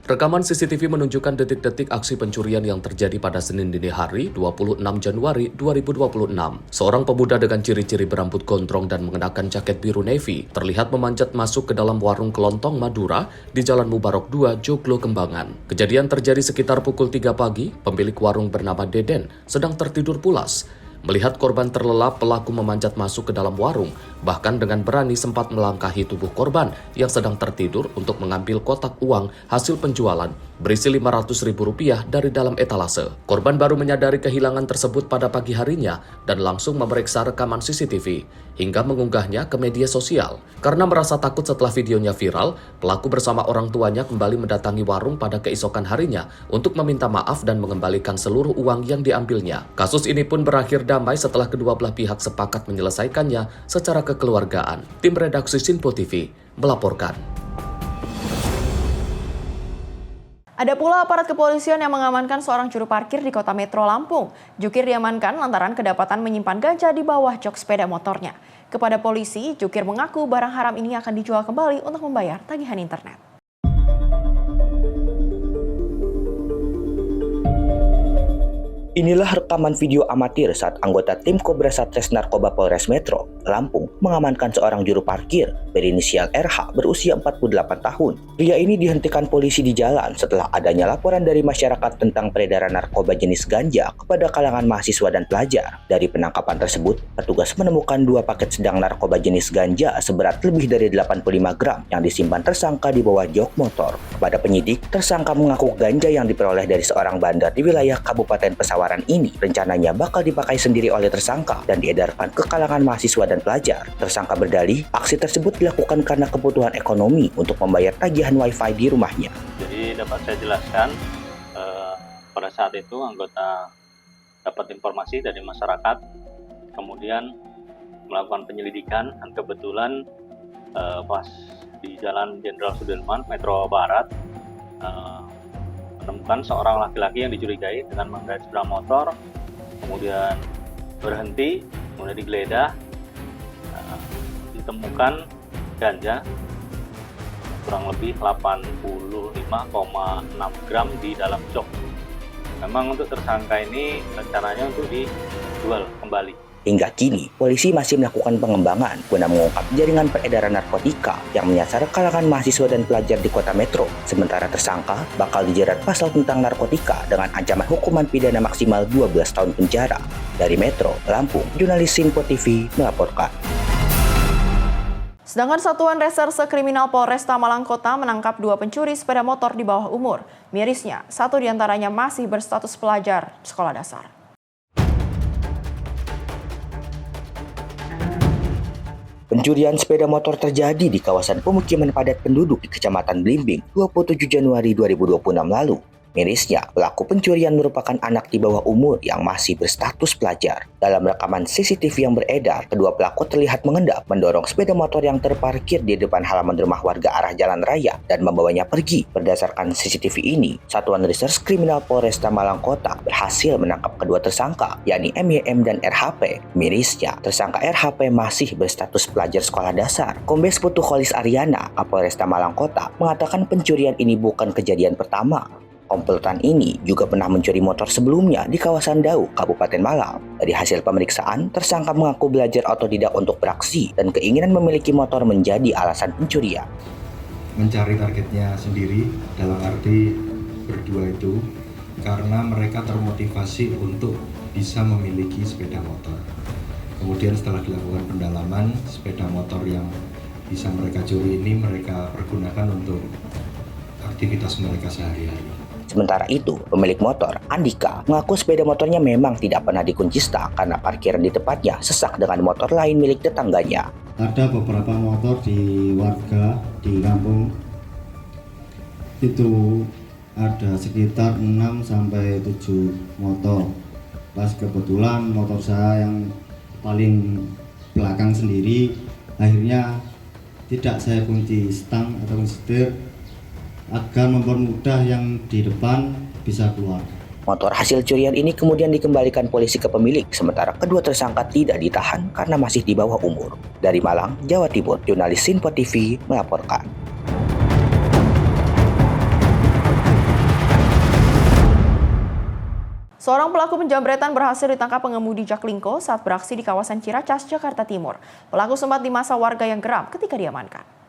Rekaman CCTV menunjukkan detik-detik aksi pencurian yang terjadi pada Senin dini hari 26 Januari 2026. Seorang pemuda dengan ciri-ciri berambut gondrong dan mengenakan jaket biru navy terlihat memanjat masuk ke dalam warung kelontong Madura di Jalan Mubarok 2, Joglo, Kembangan. Kejadian terjadi sekitar pukul 3 pagi, pemilik warung bernama Deden sedang tertidur pulas. Melihat korban terlelap, pelaku memanjat masuk ke dalam warung, bahkan dengan berani sempat melangkahi tubuh korban yang sedang tertidur untuk mengambil kotak uang hasil penjualan berisi Rp500.000 dari dalam etalase. Korban baru menyadari kehilangan tersebut pada pagi harinya dan langsung memeriksa rekaman CCTV hingga mengunggahnya ke media sosial. Karena merasa takut setelah videonya viral, pelaku bersama orang tuanya kembali mendatangi warung pada keesokan harinya untuk meminta maaf dan mengembalikan seluruh uang yang diambilnya. Kasus ini pun berakhir damai setelah kedua belah pihak sepakat menyelesaikannya secara kekeluargaan. Tim redaksi Sinpo TV melaporkan. Ada pula aparat kepolisian yang mengamankan seorang juru parkir di Kota Metro Lampung. Jukir diamankan lantaran kedapatan menyimpan ganja di bawah jok sepeda motornya. Kepada polisi, Jukir mengaku barang haram ini akan dijual kembali untuk membayar tagihan internet. Inilah rekaman video amatir saat anggota tim Kobra Satres Narkoba Polres Metro Lampung mengamankan seorang juru parkir berinisial RH berusia 48 tahun. Pria ini dihentikan polisi di jalan setelah adanya laporan dari masyarakat tentang peredaran narkoba jenis ganja kepada kalangan mahasiswa dan pelajar. Dari penangkapan tersebut, petugas menemukan 2 paket sedang narkoba jenis ganja seberat lebih dari 85 gram yang disimpan tersangka di bawah jok motor. Kepada penyidik, tersangka mengaku ganja yang diperoleh dari seorang bandar di wilayah Kabupaten Pesawaran ini rencananya bakal dipakai sendiri oleh tersangka dan diedarkan ke kalangan mahasiswa dan pelajar. Tersangka berdalih, aksi tersebut dilakukan karena kebutuhan ekonomi untuk membayar tagihan wifi di rumahnya. Jadi dapat saya jelaskan, pada saat itu anggota dapat informasi dari masyarakat, kemudian melakukan penyelidikan dan kebetulan pas di Jalan Jenderal Sudirman, Metro Barat, menemukan seorang laki-laki yang dicurigai dengan mengendarai sepeda motor, kemudian berhenti, kemudian digeledah, ditemukan ganja kurang lebih 85,6 gram di dalam jok. Memang untuk tersangka ini rencananya untuk dijual kembali. Hingga kini, polisi masih melakukan pengembangan guna mengungkap jaringan peredaran narkotika yang menyasar kalangan mahasiswa dan pelajar di Kota Metro. Sementara tersangka bakal dijerat pasal tentang narkotika dengan ancaman hukuman pidana maksimal 12 tahun penjara. Dari Metro Lampung, jurnalis Sinpo TV melaporkan. Sedangkan Satuan Reserse Kriminal Polresta Malang Kota menangkap 2 pencuri sepeda motor di bawah umur. Mirisnya, 1 diantaranya masih berstatus pelajar sekolah dasar. Pencurian sepeda motor terjadi di kawasan pemukiman padat penduduk di Kecamatan Blimbing 27 Januari 2026 lalu. Mirisnya, pelaku pencurian merupakan anak di bawah umur yang masih berstatus pelajar. Dalam rekaman CCTV yang beredar, kedua pelaku terlihat mengendap mendorong sepeda motor yang terparkir di depan halaman rumah warga arah jalan raya dan membawanya pergi. Berdasarkan CCTV ini, Satuan Reserse Kriminal Polresta Malang Kota berhasil menangkap kedua tersangka, yakni MYM dan RHP. Mirisnya, tersangka RHP masih berstatus pelajar sekolah dasar. Kombes Putu Kholis Aryana, Kapolresta Malang Kota, mengatakan pencurian ini bukan kejadian pertama. Komplotan ini juga pernah mencuri motor sebelumnya di kawasan Dau, Kabupaten Malang. Dari hasil pemeriksaan, tersangka mengaku belajar otodidak untuk beraksi dan keinginan memiliki motor menjadi alasan pencurian. Mencari targetnya sendiri dalam arti berdua itu karena mereka termotivasi untuk bisa memiliki sepeda motor. Kemudian setelah dilakukan pendalaman, sepeda motor yang bisa mereka curi ini mereka pergunakan untuk aktivitas mereka sehari-hari. Sementara itu, pemilik motor, Andika, mengaku sepeda motornya memang tidak pernah dikunci stang karena parkiran di tempatnya sesak dengan motor lain milik tetangganya. Ada beberapa motor di warga di kampung itu ada sekitar 6-7 motor. Pas kebetulan motor saya yang paling belakang sendiri, akhirnya tidak saya kunci stang atau kunci setir agar mempermudah yang di depan bisa keluar. Motor hasil curian ini kemudian dikembalikan polisi ke pemilik, sementara kedua tersangka tidak ditahan karena masih di bawah umur. Dari Malang, Jawa Timur, jurnalis Sinpo TV melaporkan. Seorang pelaku penjamretan berhasil ditangkap pengemudi Jaklingko saat beraksi di kawasan Ciracas, Jakarta Timur. Pelaku sempat dimasa warga yang geram ketika diamankan.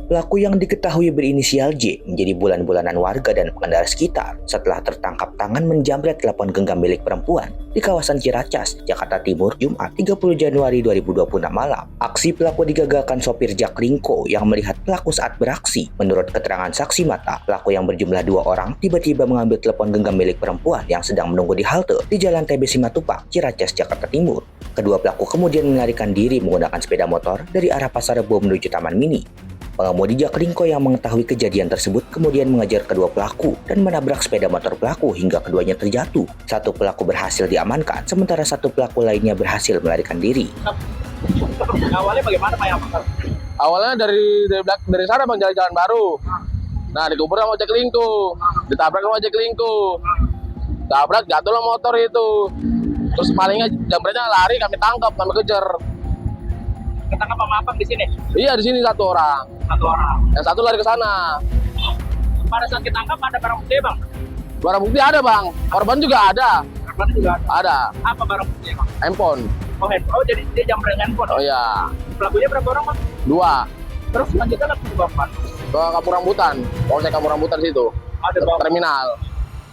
Pelaku yang diketahui berinisial J menjadi bulan-bulanan warga dan pengendara sekitar setelah tertangkap tangan menjamret telepon genggam milik perempuan di kawasan Ciracas, Jakarta Timur, Jumat 30 Januari 2026 malam. Aksi pelaku digagalkan sopir Jaklingko yang melihat pelaku saat beraksi. Menurut keterangan saksi mata, pelaku yang berjumlah 2 orang tiba-tiba mengambil telepon genggam milik perempuan yang sedang menunggu di halte di Jalan TB Simatupang, Ciracas, Jakarta Timur. Kedua pelaku kemudian melarikan diri menggunakan sepeda motor dari arah Pasar Rebo menuju Taman Mini. Pengemudi Jaklingko yang mengetahui kejadian tersebut kemudian mengejar kedua pelaku dan menabrak sepeda motor pelaku hingga keduanya terjatuh. Satu pelaku berhasil diamankan, sementara satu pelaku lainnya berhasil melarikan diri. Awalnya bagaimana Pak yang Awalnya dari sana Bang, jalan baru. Nah, dikubur sama Jaklingko, ditabrak sama Jaklingko. Tabrak, jatuhlah motor itu. Terus malingnya jambretnya lari, kami tangkap, kami kejar. ketangkap sama abang di sini? Iya, di sini satu orang. Satu orang. Yang satu lari ke sana. Pada saat ditangkap ada barang bukti bang? Barang bukti ada bang. Korban juga ada. Korban juga ada? Ada. Apa barang bukti bang? Handphone. Oh handphone, oh jadi dia jambret handphone? Oh iya. Pelakunya berapa orang bang? 2. Terus lanjutnya langsung ke Bapak? Ke Kampung Rambutan. Polsek Kampung Rambutan situ. Ada terminal.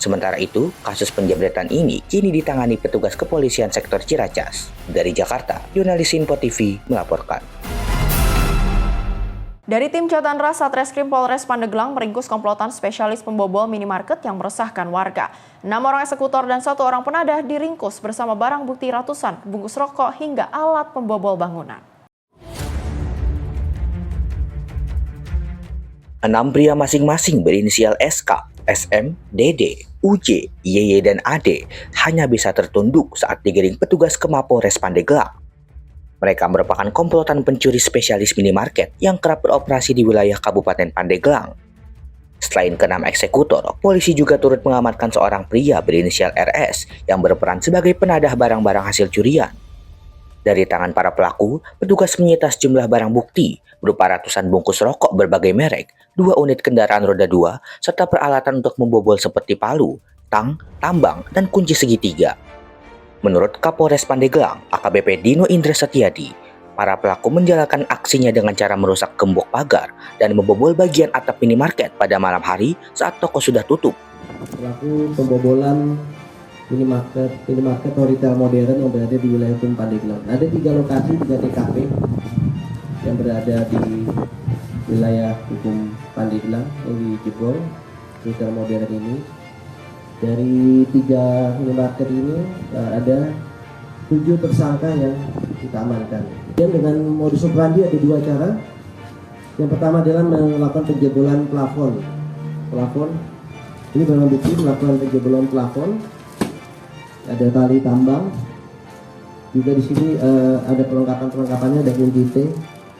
Sementara itu, kasus penjambretan ini kini ditangani petugas kepolisian sektor Ciracas. Dari Jakarta, jurnalis Info TV melaporkan. Dari tim Chandra Satreskrim Polres Pandeglang meringkus komplotan spesialis pembobol minimarket yang meresahkan warga. 6 orang eksekutor dan 1 orang penadah diringkus bersama barang bukti ratusan bungkus rokok hingga alat pembobol bangunan. 6 pria masing-masing berinisial SK, SM, DD, UJ, YY, dan AD hanya bisa tertunduk saat digiring petugas ke Mapolres Pandeglang. Mereka merupakan komplotan pencuri spesialis minimarket yang kerap beroperasi di wilayah Kabupaten Pandeglang. Selain ke-6 eksekutor, polisi juga turut mengamankan seorang pria berinisial RS yang berperan sebagai penadah barang-barang hasil curian. Dari tangan para pelaku, petugas menyita sejumlah barang bukti berupa ratusan bungkus rokok berbagai merek, 2 unit kendaraan roda 2, serta peralatan untuk membobol seperti palu, tang, tambang, dan kunci segitiga. Menurut Kapolres Pandeglang, AKBP Dino Indra Setiadi, para pelaku menjalankan aksinya dengan cara merusak gembok pagar dan membobol bagian atap minimarket pada malam hari saat toko sudah tutup. Pelaku pembobolan minimarket atau retail modern yang berada di wilayah hukum Pandeglang. Ada 3 lokasi, 3 TKP yang berada di wilayah hukum Pandeglang yang dijebol retail modern ini. Dari 3 minimarket ini ada 7 tersangka yang kita amankan. Dan dengan modus operandi ada 2 cara. Yang pertama adalah melakukan penjebolan plafon. Ini barang bukti melakukan penjebolan plafon. Ada tali tambang. Juga di sini ada perlengkapannya, ada kunci T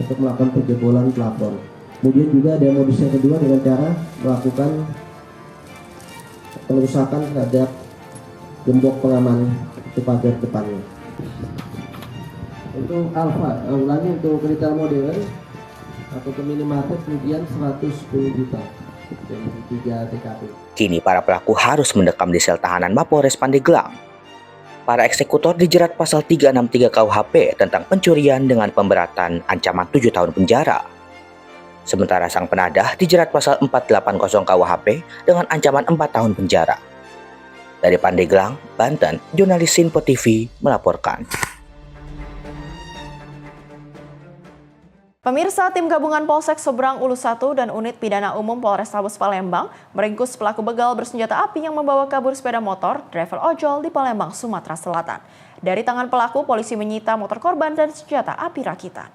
untuk melakukan penjebolan plafon. Kemudian juga ada modus yang kedua dengan cara melakukan pengerusakan terhadap gembok pengaman pagar depannya. Untuk alfa, ulangi untuk retail modern atau minimarket kemudian 110 juta dari 3 TKP. Kini para pelaku harus mendekam di sel tahanan Mapolres Pandeglang. Para eksekutor dijerat pasal 363 KUHP tentang pencurian dengan pemberatan ancaman 7 tahun penjara. Sementara sang penadah dijerat pasal 480 KUHP dengan ancaman 4 tahun penjara. Dari Pandeglang, Banten, jurnalis Info TV melaporkan. Pemirsa, tim gabungan Polsek Seberang Ulus 1 dan Unit Pidana Umum Polrestabes Palembang meringkus pelaku begal bersenjata api yang membawa kabur sepeda motor driver ojol di Palembang, Sumatera Selatan. Dari tangan pelaku, polisi menyita motor korban dan senjata api rakitan.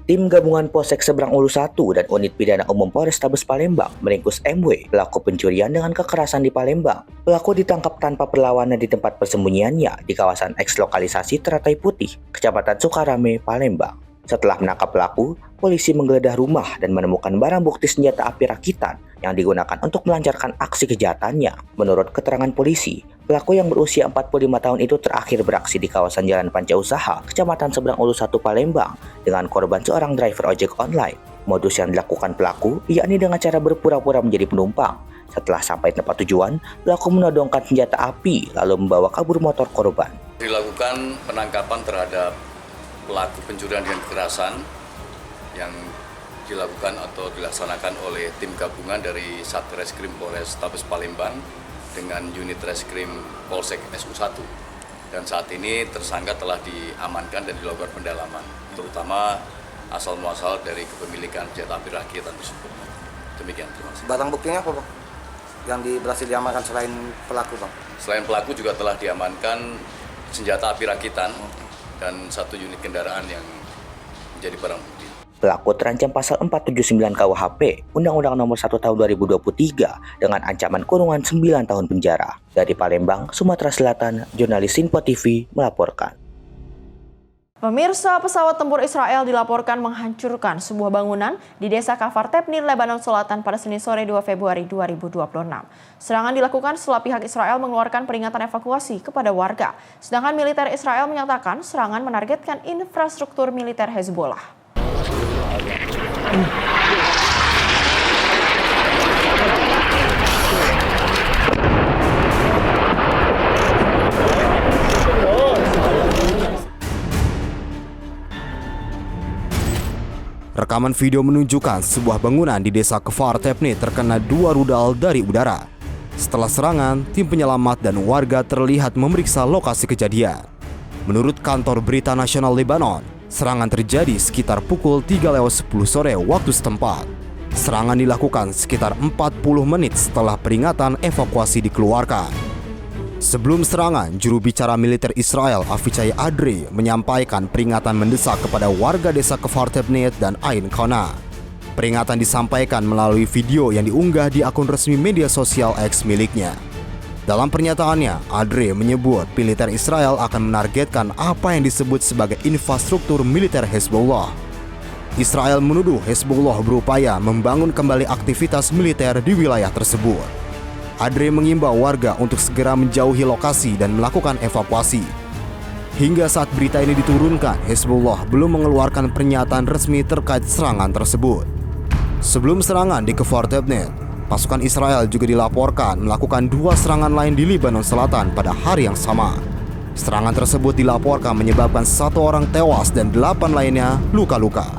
Tim gabungan Polsek Seberang Ulus 1 dan Unit Pidana Umum Polrestabes Palembang meringkus MW, pelaku pencurian dengan kekerasan di Palembang. Pelaku ditangkap tanpa perlawanan di tempat persembunyiannya di kawasan eks-lokalisasi Teratai Putih, Kecamatan Sukarame, Palembang. Setelah menangkap pelaku, polisi menggeledah rumah dan menemukan barang bukti senjata api rakitan yang digunakan untuk melancarkan aksi kejahatannya. Menurut keterangan polisi, pelaku yang berusia 45 tahun itu terakhir beraksi di kawasan Jalan Pancausaha, Kecamatan Seberang Ulus 1 Palembang, dengan korban seorang driver ojek online. Modus yang dilakukan pelaku yakni dengan cara berpura-pura menjadi penumpang. Setelah sampai tempat tujuan, pelaku menodongkan senjata api lalu membawa kabur motor korban. Dilakukan penangkapan terhadap pelaku pencurian dengan kekerasan yang dilakukan atau dilaksanakan oleh tim gabungan dari Satreskrim Polrestabes Palembang dengan unit Reskrim Polsek SU1. Dan saat ini tersangka telah diamankan dan dilakukan pendalaman, terutama asal muasal dari kepemilikan senjata api rakitan tersebut. Demikian, terima kasih. Barang buktinya apa, Bang? Yang berhasil diamankan selain pelaku, Bang? Selain pelaku juga telah diamankan senjata api rakitan dan 1 unit kendaraan yang menjadi barang bukti. Pelaku terancam pasal 479 KUHP, Undang-Undang Nomor 1 Tahun 2023 dengan ancaman kurungan 9 tahun penjara. Dari Palembang, Sumatera Selatan, jurnalis Sinpo TV melaporkan. Pemirsa, pesawat tempur Israel dilaporkan menghancurkan sebuah bangunan di desa Kafar Tepnir, Lebanon Selatan pada Senin sore 2 Februari 2026. Serangan dilakukan setelah pihak Israel mengeluarkan peringatan evakuasi kepada warga. Sedangkan militer Israel menyatakan serangan menargetkan infrastruktur militer Hezbollah. Rekaman video menunjukkan sebuah bangunan di desa Kafar Tepnir terkena 2 rudal dari udara. Setelah serangan, tim penyelamat dan warga terlihat memeriksa lokasi kejadian. Menurut kantor berita nasional Lebanon, serangan terjadi sekitar pukul 3:10 sore waktu setempat. Serangan dilakukan sekitar 40 menit setelah peringatan evakuasi dikeluarkan. Sebelum serangan, juru bicara militer Israel Avichai Adri menyampaikan peringatan mendesak kepada warga desa Kafar Tepnir dan Ain Qana. Peringatan disampaikan melalui video yang diunggah di akun resmi media sosial X miliknya. Dalam pernyataannya, Adri menyebut militer Israel akan menargetkan apa yang disebut sebagai infrastruktur militer Hezbollah. Israel menuduh Hezbollah berupaya membangun kembali aktivitas militer di wilayah tersebut. Adri mengimbau warga untuk segera menjauhi lokasi dan melakukan evakuasi. Hingga saat berita ini diturunkan, Hezbollah belum mengeluarkan pernyataan resmi terkait serangan tersebut. Sebelum serangan di Kafar Tepnir, pasukan Israel juga dilaporkan melakukan 2 serangan lain di Lebanon Selatan pada hari yang sama. Serangan tersebut dilaporkan menyebabkan 1 orang tewas dan 8 lainnya luka-luka.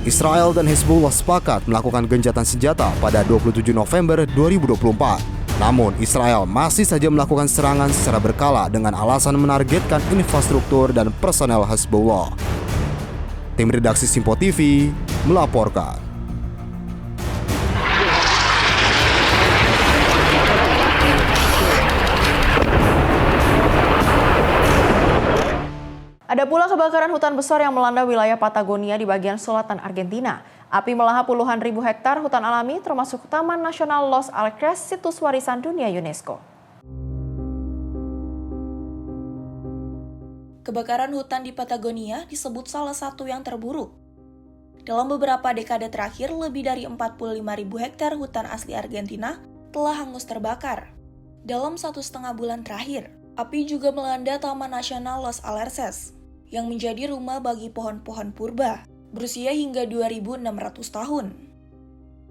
Israel dan Hezbollah sepakat melakukan gencatan senjata pada 27 November 2024. Namun, Israel masih saja melakukan serangan secara berkala dengan alasan menargetkan infrastruktur dan personel Hezbollah. Tim redaksi Sinpo TV melaporkan. Ada pula kebakaran hutan besar yang melanda wilayah Patagonia di bagian selatan Argentina. Api melahap puluhan ribu hektar hutan alami termasuk Taman Nasional Los Alces, situs warisan dunia UNESCO. Kebakaran hutan di Patagonia disebut salah satu yang terburuk. Dalam beberapa dekade terakhir, lebih dari 45.000 hektar hutan asli Argentina telah hangus terbakar. Dalam 1,5 bulan terakhir, api juga melanda Taman Nasional Los Alces, yang menjadi rumah bagi pohon-pohon purba, berusia hingga 2.600 tahun.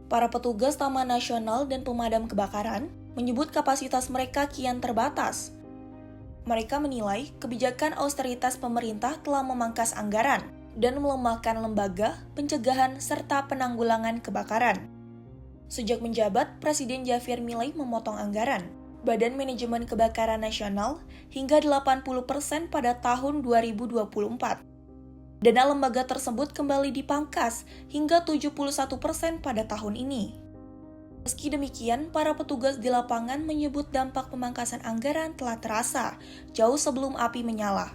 Para petugas Taman Nasional dan pemadam kebakaran menyebut kapasitas mereka kian terbatas. Mereka menilai kebijakan austeritas pemerintah telah memangkas anggaran dan melemahkan lembaga pencegahan serta penanggulangan kebakaran. Sejak menjabat, Presiden Javier Milei memotong anggaran Badan Manajemen Kebakaran Nasional hingga 80% pada tahun 2024. Dana lembaga tersebut kembali dipangkas hingga 71% pada tahun ini. Meski demikian, para petugas di lapangan menyebut dampak pemangkasan anggaran telah terasa jauh sebelum api menyala.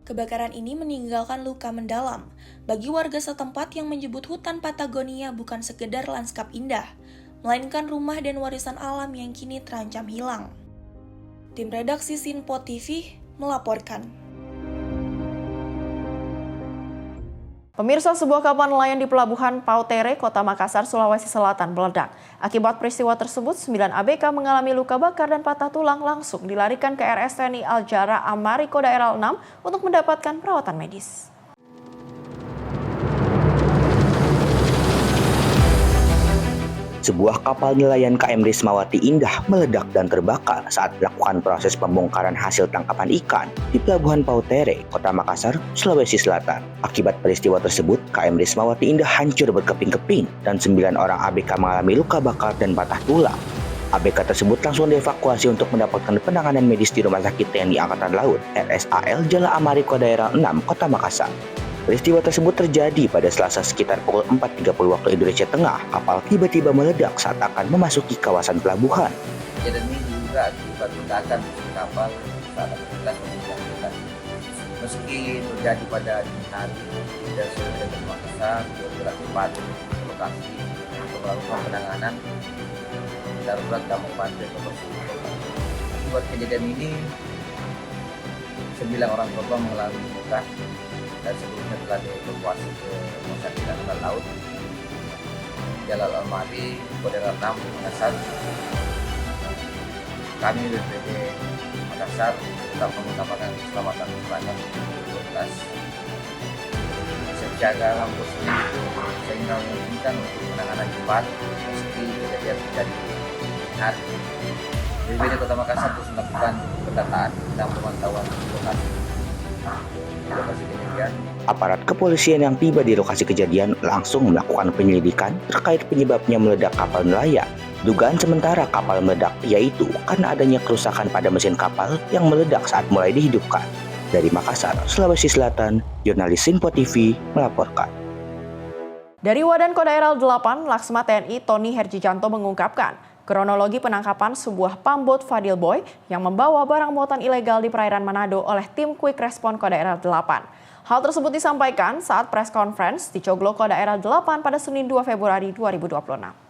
Kebakaran ini meninggalkan luka mendalam bagi warga setempat yang menyebut hutan Patagonia bukan sekedar lanskap indah, melainkan rumah dan warisan alam yang kini terancam hilang. Tim redaksi Sinpo TV melaporkan. Pemirsa, sebuah kapal nelayan di Pelabuhan Pautere, Kota Makassar, Sulawesi Selatan meledak. Akibat peristiwa tersebut, 9 ABK mengalami luka bakar dan patah tulang, langsung dilarikan ke RS TNI Aljara Amariko Daerah 6 untuk mendapatkan perawatan medis. Sebuah kapal nelayan KM Rismawati Indah meledak dan terbakar saat melakukan proses pembongkaran hasil tangkapan ikan di Pelabuhan Pautere, Kota Makassar, Sulawesi Selatan. Akibat peristiwa tersebut, KM Rismawati Indah hancur berkeping-keping dan 9 orang ABK mengalami luka bakar dan patah tulang. ABK tersebut langsung dievakuasi untuk mendapatkan penanganan medis di Rumah Sakit TNI Angkatan Laut RSAL Jala Amari Kodaira 6, Kota Makassar. Peristiwa tersebut terjadi pada Selasa sekitar pukul 4.30 waktu Indonesia Tengah. Kapal tiba-tiba meledak saat akan memasuki kawasan pelabuhan. Kejadian ini juga akibat ledakan kapal saat aktivitas menjalankan. Meski terjadi pada dini hari, tidak sesuai dengan Makassar bergerak cepat ke lokasi untuk melakukan penanganan darurat dampak banjir tersebut. Akibat kejadian ini, 9 orang korban mengalami luka dan sebelumnya telah dievakuasi ke Rumah Sakit Angkatan Laut Jalal Almari, Kodaira 6, Makassar. Kami BPD Makassar tetap mengutamakan keselamatan masyarakat 12 sejaga alam posisi itu sehingga memungkinkan untuk penanganan cepat meski kejadian terjadi hari. BPD Kota Makassar terus melakukan pendataan dan pemantauan lokasi kejadian. Aparat kepolisian yang tiba di lokasi kejadian langsung melakukan penyelidikan terkait penyebabnya meledak kapal nelayan. Dugaan sementara kapal meledak yaitu karena adanya kerusakan pada mesin kapal yang meledak saat mulai dihidupkan. Dari Makassar, Sulawesi Selatan, jurnalis Simpo TV melaporkan. Dari Wadan Kodaira 8, Laksma TNI Tony Herjijanto mengungkapkan kronologi penangkapan sebuah pambot Fadil Boy yang membawa barang muatan ilegal di perairan Manado oleh tim Quick Response Kodaira 8. Hal tersebut disampaikan saat press conference di Coglo Kodaira 8 pada Senin 2 Februari 2026.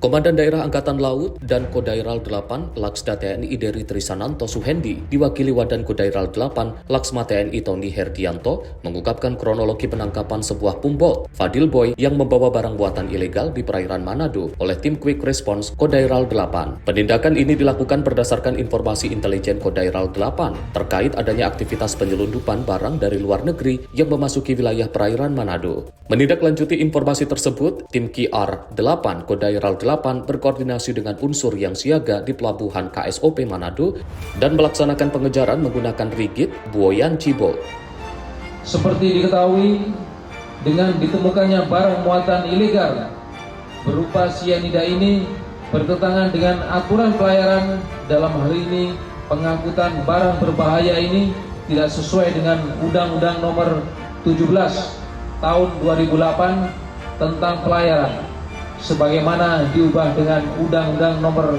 Komandan Daerah Angkatan Laut dan Kodairal 8 Laksda TNI Deri Trisananto Suhendi diwakili Wadan Kodairal 8 Laksma TNI Tony Herdianto mengungkapkan kronologi penangkapan sebuah pumbot Fadil Boy yang membawa barang buatan ilegal di perairan Manado oleh tim Quick Response Kodairal 8. Penindakan ini dilakukan berdasarkan informasi intelijen Kodairal 8 terkait adanya aktivitas penyelundupan barang dari luar negeri yang memasuki wilayah perairan Manado. Menindaklanjuti informasi tersebut, tim QR 8 Kodairal 8 berkoordinasi dengan unsur yang siaga di pelabuhan KSOP Manado dan melaksanakan pengejaran menggunakan rigid buoyan cibot. Seperti diketahui, dengan ditemukannya barang muatan ilegal berupa sianida ini bertentangan dengan aturan pelayaran, dalam hal ini pengangkutan barang berbahaya ini tidak sesuai dengan Undang-Undang Nomor 17 Tahun 2008 tentang pelayaran, sebagaimana diubah dengan Undang-Undang Nomor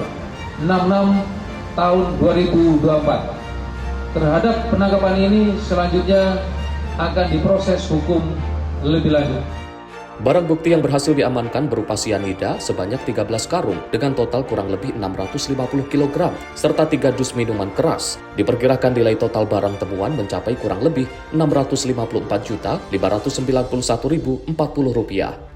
66 Tahun 2024. Terhadap penangkapan ini selanjutnya akan diproses hukum lebih lanjut. Barang bukti yang berhasil diamankan berupa sianida sebanyak 13 karung dengan total kurang lebih 650 kg serta 3 dus minuman keras. Diperkirakan nilai total barang temuan mencapai kurang lebih Rp654.591.040.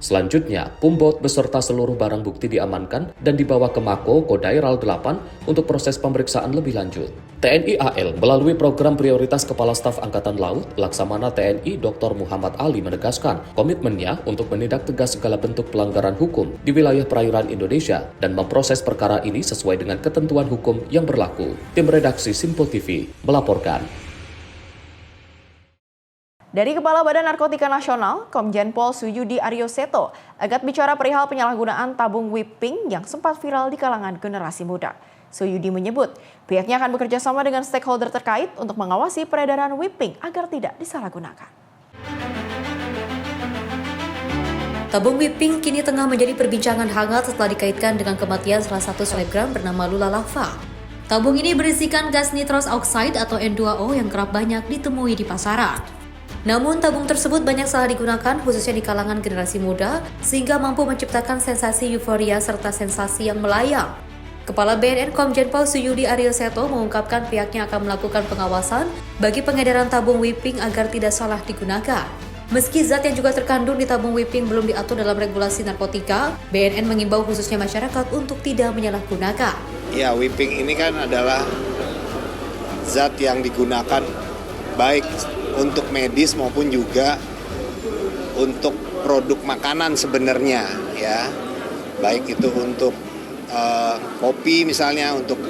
Selanjutnya, pumbot beserta seluruh barang bukti diamankan dan dibawa ke Mako Kodairal 8 untuk proses pemeriksaan lebih lanjut. TNI AL melalui program prioritas Kepala Staf Angkatan Laut, Laksamana TNI Dr. Muhammad Ali menegaskan komitmennya untuk menindak tegas segala bentuk pelanggaran hukum di wilayah perairan Indonesia dan memproses perkara ini sesuai dengan ketentuan hukum yang berlaku. Tim redaksi Simpo TV melaporkan. Dari Kepala Badan Narkotika Nasional, Komjen Pol Suyudi Aryoseto angkat bicara perihal penyalahgunaan tabung whipping yang sempat viral di kalangan generasi muda. Suyudi menyebut pihaknya akan bekerja sama dengan stakeholder terkait untuk mengawasi peredaran whipping agar tidak disalahgunakan. Tabung whipping kini tengah menjadi perbincangan hangat setelah dikaitkan dengan kematian salah satu selebgram bernama Lula Lava. Tabung ini berisikan gas nitrous oxide atau N2O yang kerap banyak ditemui di pasaran. Namun tabung tersebut banyak salah digunakan khususnya di kalangan generasi muda sehingga mampu menciptakan sensasi euforia serta sensasi yang melayang. Kepala BNN Komjen Pol Suyudi Aryoseto mengungkapkan pihaknya akan melakukan pengawasan bagi pengedaran tabung whipping agar tidak salah digunakan. Meski zat yang juga terkandung di tabung whipping belum diatur dalam regulasi narkotika, BNN mengimbau khususnya masyarakat untuk tidak menyalahgunakan. Ya, whipping ini kan adalah zat yang digunakan baik untuk medis maupun juga untuk produk makanan sebenarnya ya, baik itu untuk kopi misalnya, untuk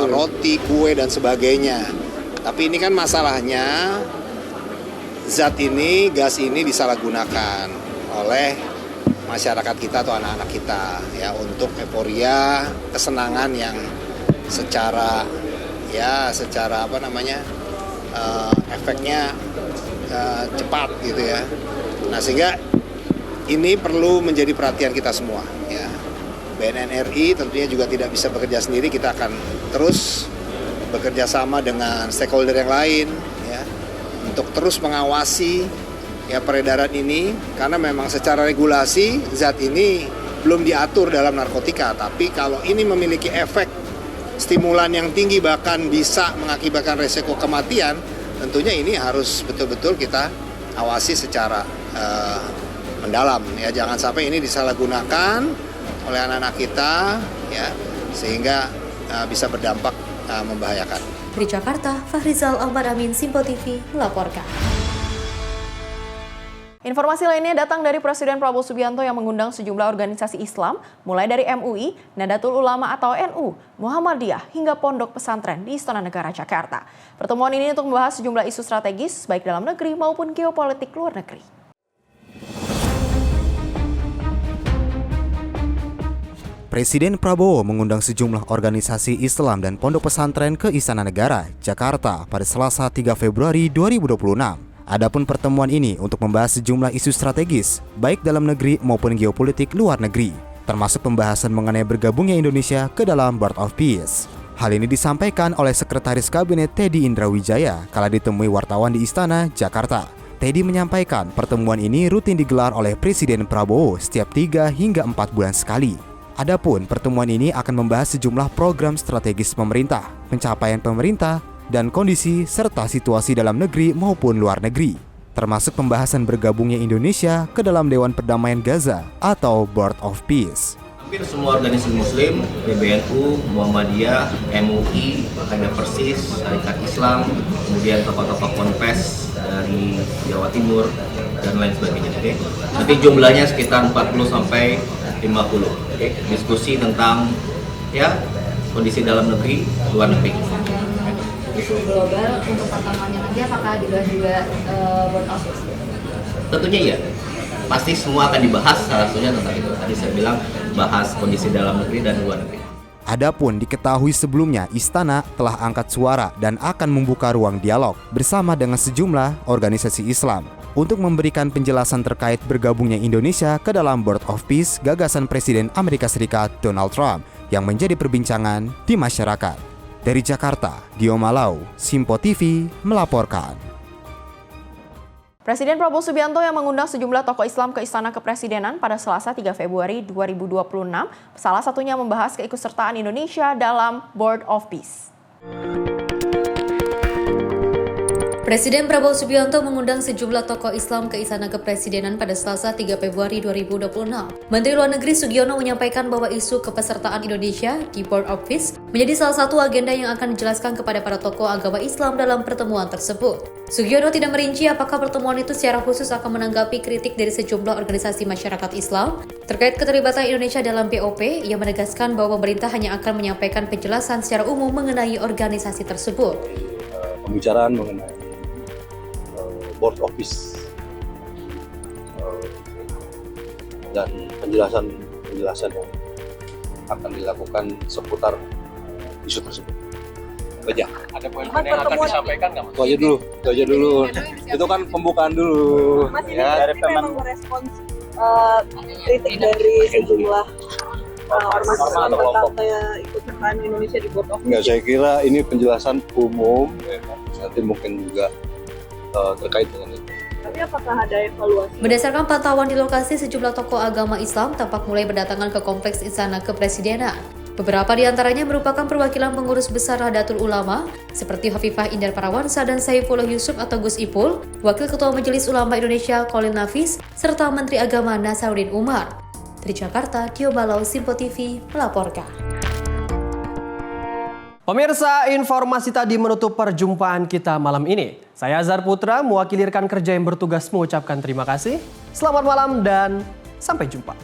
roti, kue dan sebagainya. Tapi ini kan masalahnya zat ini, gas ini disalahgunakan oleh masyarakat kita atau anak-anak kita ya untuk euforia, kesenangan yang secara efeknya cepat gitu ya. Nah, sehingga ini perlu menjadi perhatian kita semua ya. BNN RI tentunya juga tidak bisa bekerja sendiri, kita akan terus bekerja sama dengan stakeholder yang lain ya untuk terus mengawasi ya peredaran ini, karena memang secara regulasi zat ini belum diatur dalam narkotika, tapi kalau ini memiliki efek stimulan yang tinggi bahkan bisa mengakibatkan resiko kematian, tentunya ini harus betul-betul kita awasi secara mendalam ya, jangan sampai ini disalahgunakan oleh anak-anak kita ya, sehingga bisa berdampak membahayakan. Dari Jakarta, Fahrizal Ahmad Amin, Simpo TV melaporkan. Informasi lainnya datang dari Presiden Prabowo Subianto yang mengundang sejumlah organisasi Islam, mulai dari MUI, Nahdlatul Ulama atau NU, Muhammadiyah, hingga pondok pesantren di Istana Negara Jakarta. Pertemuan ini untuk membahas sejumlah isu strategis, baik dalam negeri maupun geopolitik luar negeri. Presiden Prabowo mengundang sejumlah organisasi Islam dan pondok pesantren ke Istana Negara, Jakarta pada Selasa 3 Februari 2026. Adapun pertemuan ini untuk membahas sejumlah isu strategis, baik dalam negeri maupun geopolitik luar negeri, termasuk pembahasan mengenai bergabungnya Indonesia ke dalam Board of Peace. Hal ini disampaikan oleh Sekretaris Kabinet Teddy Indrawijaya kala ditemui wartawan di Istana, Jakarta. Teddy menyampaikan pertemuan ini rutin digelar oleh Presiden Prabowo setiap 3 hingga 4 bulan sekali. Adapun pertemuan ini akan membahas sejumlah program strategis pemerintah, pencapaian pemerintah, dan kondisi serta situasi dalam negeri maupun luar negeri, termasuk pembahasan bergabungnya Indonesia ke dalam Dewan Perdamaian Gaza atau Board of Peace. Hampir semua organisasi Muslim, PBNU, Muhammadiyah, MUI, ada Persis, Syarikat Islam, kemudian tokoh-tokoh ponpes dari Jawa Timur dan lain sebagainya. Okay? Nanti jumlahnya sekitar 40 sampai 50. Okay? Diskusi tentang kondisi dalam negeri, luar negeri. Isu global untuk pertemuannya nanti apakah dibahas juga Board of Peace? Tentunya iya, pasti semua akan dibahas, salah satunya tentang itu. Tadi saya bilang bahas kondisi dalam negeri dan luar negeri. Adapun diketahui sebelumnya Istana telah angkat suara dan akan membuka ruang dialog bersama dengan sejumlah organisasi Islam untuk memberikan penjelasan terkait bergabungnya Indonesia ke dalam Board of Peace gagasan Presiden Amerika Serikat Donald Trump yang menjadi perbincangan di masyarakat. Dari Jakarta, Dio Malau, Simpo TV melaporkan. Presiden Prabowo Subianto yang mengundang sejumlah tokoh Islam ke Istana Kepresidenan pada Selasa 3 Februari 2026, salah satunya membahas keikutsertaan Indonesia dalam Board of Peace. Presiden Prabowo Subianto mengundang sejumlah tokoh Islam ke Istana Kepresidenan pada Selasa 3 Februari 2026. Menteri Luar Negeri Sugiono menyampaikan bahwa isu kepesertaan Indonesia di Board of Peace menjadi salah satu agenda yang akan dijelaskan kepada para tokoh agama Islam dalam pertemuan tersebut. Sugiono tidak merinci apakah pertemuan itu secara khusus akan menanggapi kritik dari sejumlah organisasi masyarakat Islam terkait keterlibatan Indonesia dalam BOP. Ia menegaskan bahwa pemerintah hanya akan menyampaikan penjelasan secara umum mengenai organisasi tersebut. Pembicaraan mengenai Board of Peace dan penjelasan yang akan dilakukan seputar isu tersebut. Aja. Ada poin-poin yang akan disampaikan nggak, Mas? Itu aja dulu. Itu kan pembukaan dulu. Mas, ini dari memang merespons kritik dari sejumlah ormas Islam tentang ikut-sertaan Indonesia di Board of Peace. Enggak, saya kira ini penjelasan umum, nanti mungkin juga terkait dengan itu. Tapi apakah ada evaluasi? Berdasarkan pantauan di lokasi, sejumlah tokoh agama Islam tampak mulai berdatangan ke kompleks Istana Kepresidenan. Beberapa di antaranya merupakan perwakilan pengurus besar Nahdlatul Ulama seperti Hovifah Indar Parawansa dan Saifullah Yusuf atau Gus Ipul, Wakil Ketua Majelis Ulama Indonesia Khalil Nafis, serta Menteri Agama Nasaruddin Umar. Dari Jakarta, Dio Malau, Simpo TV melaporkan. Pemirsa, informasi tadi menutup perjumpaan kita malam ini. Saya Azhar Putra, mewakili rekan kerja yang bertugas mengucapkan terima kasih. Selamat malam dan sampai jumpa.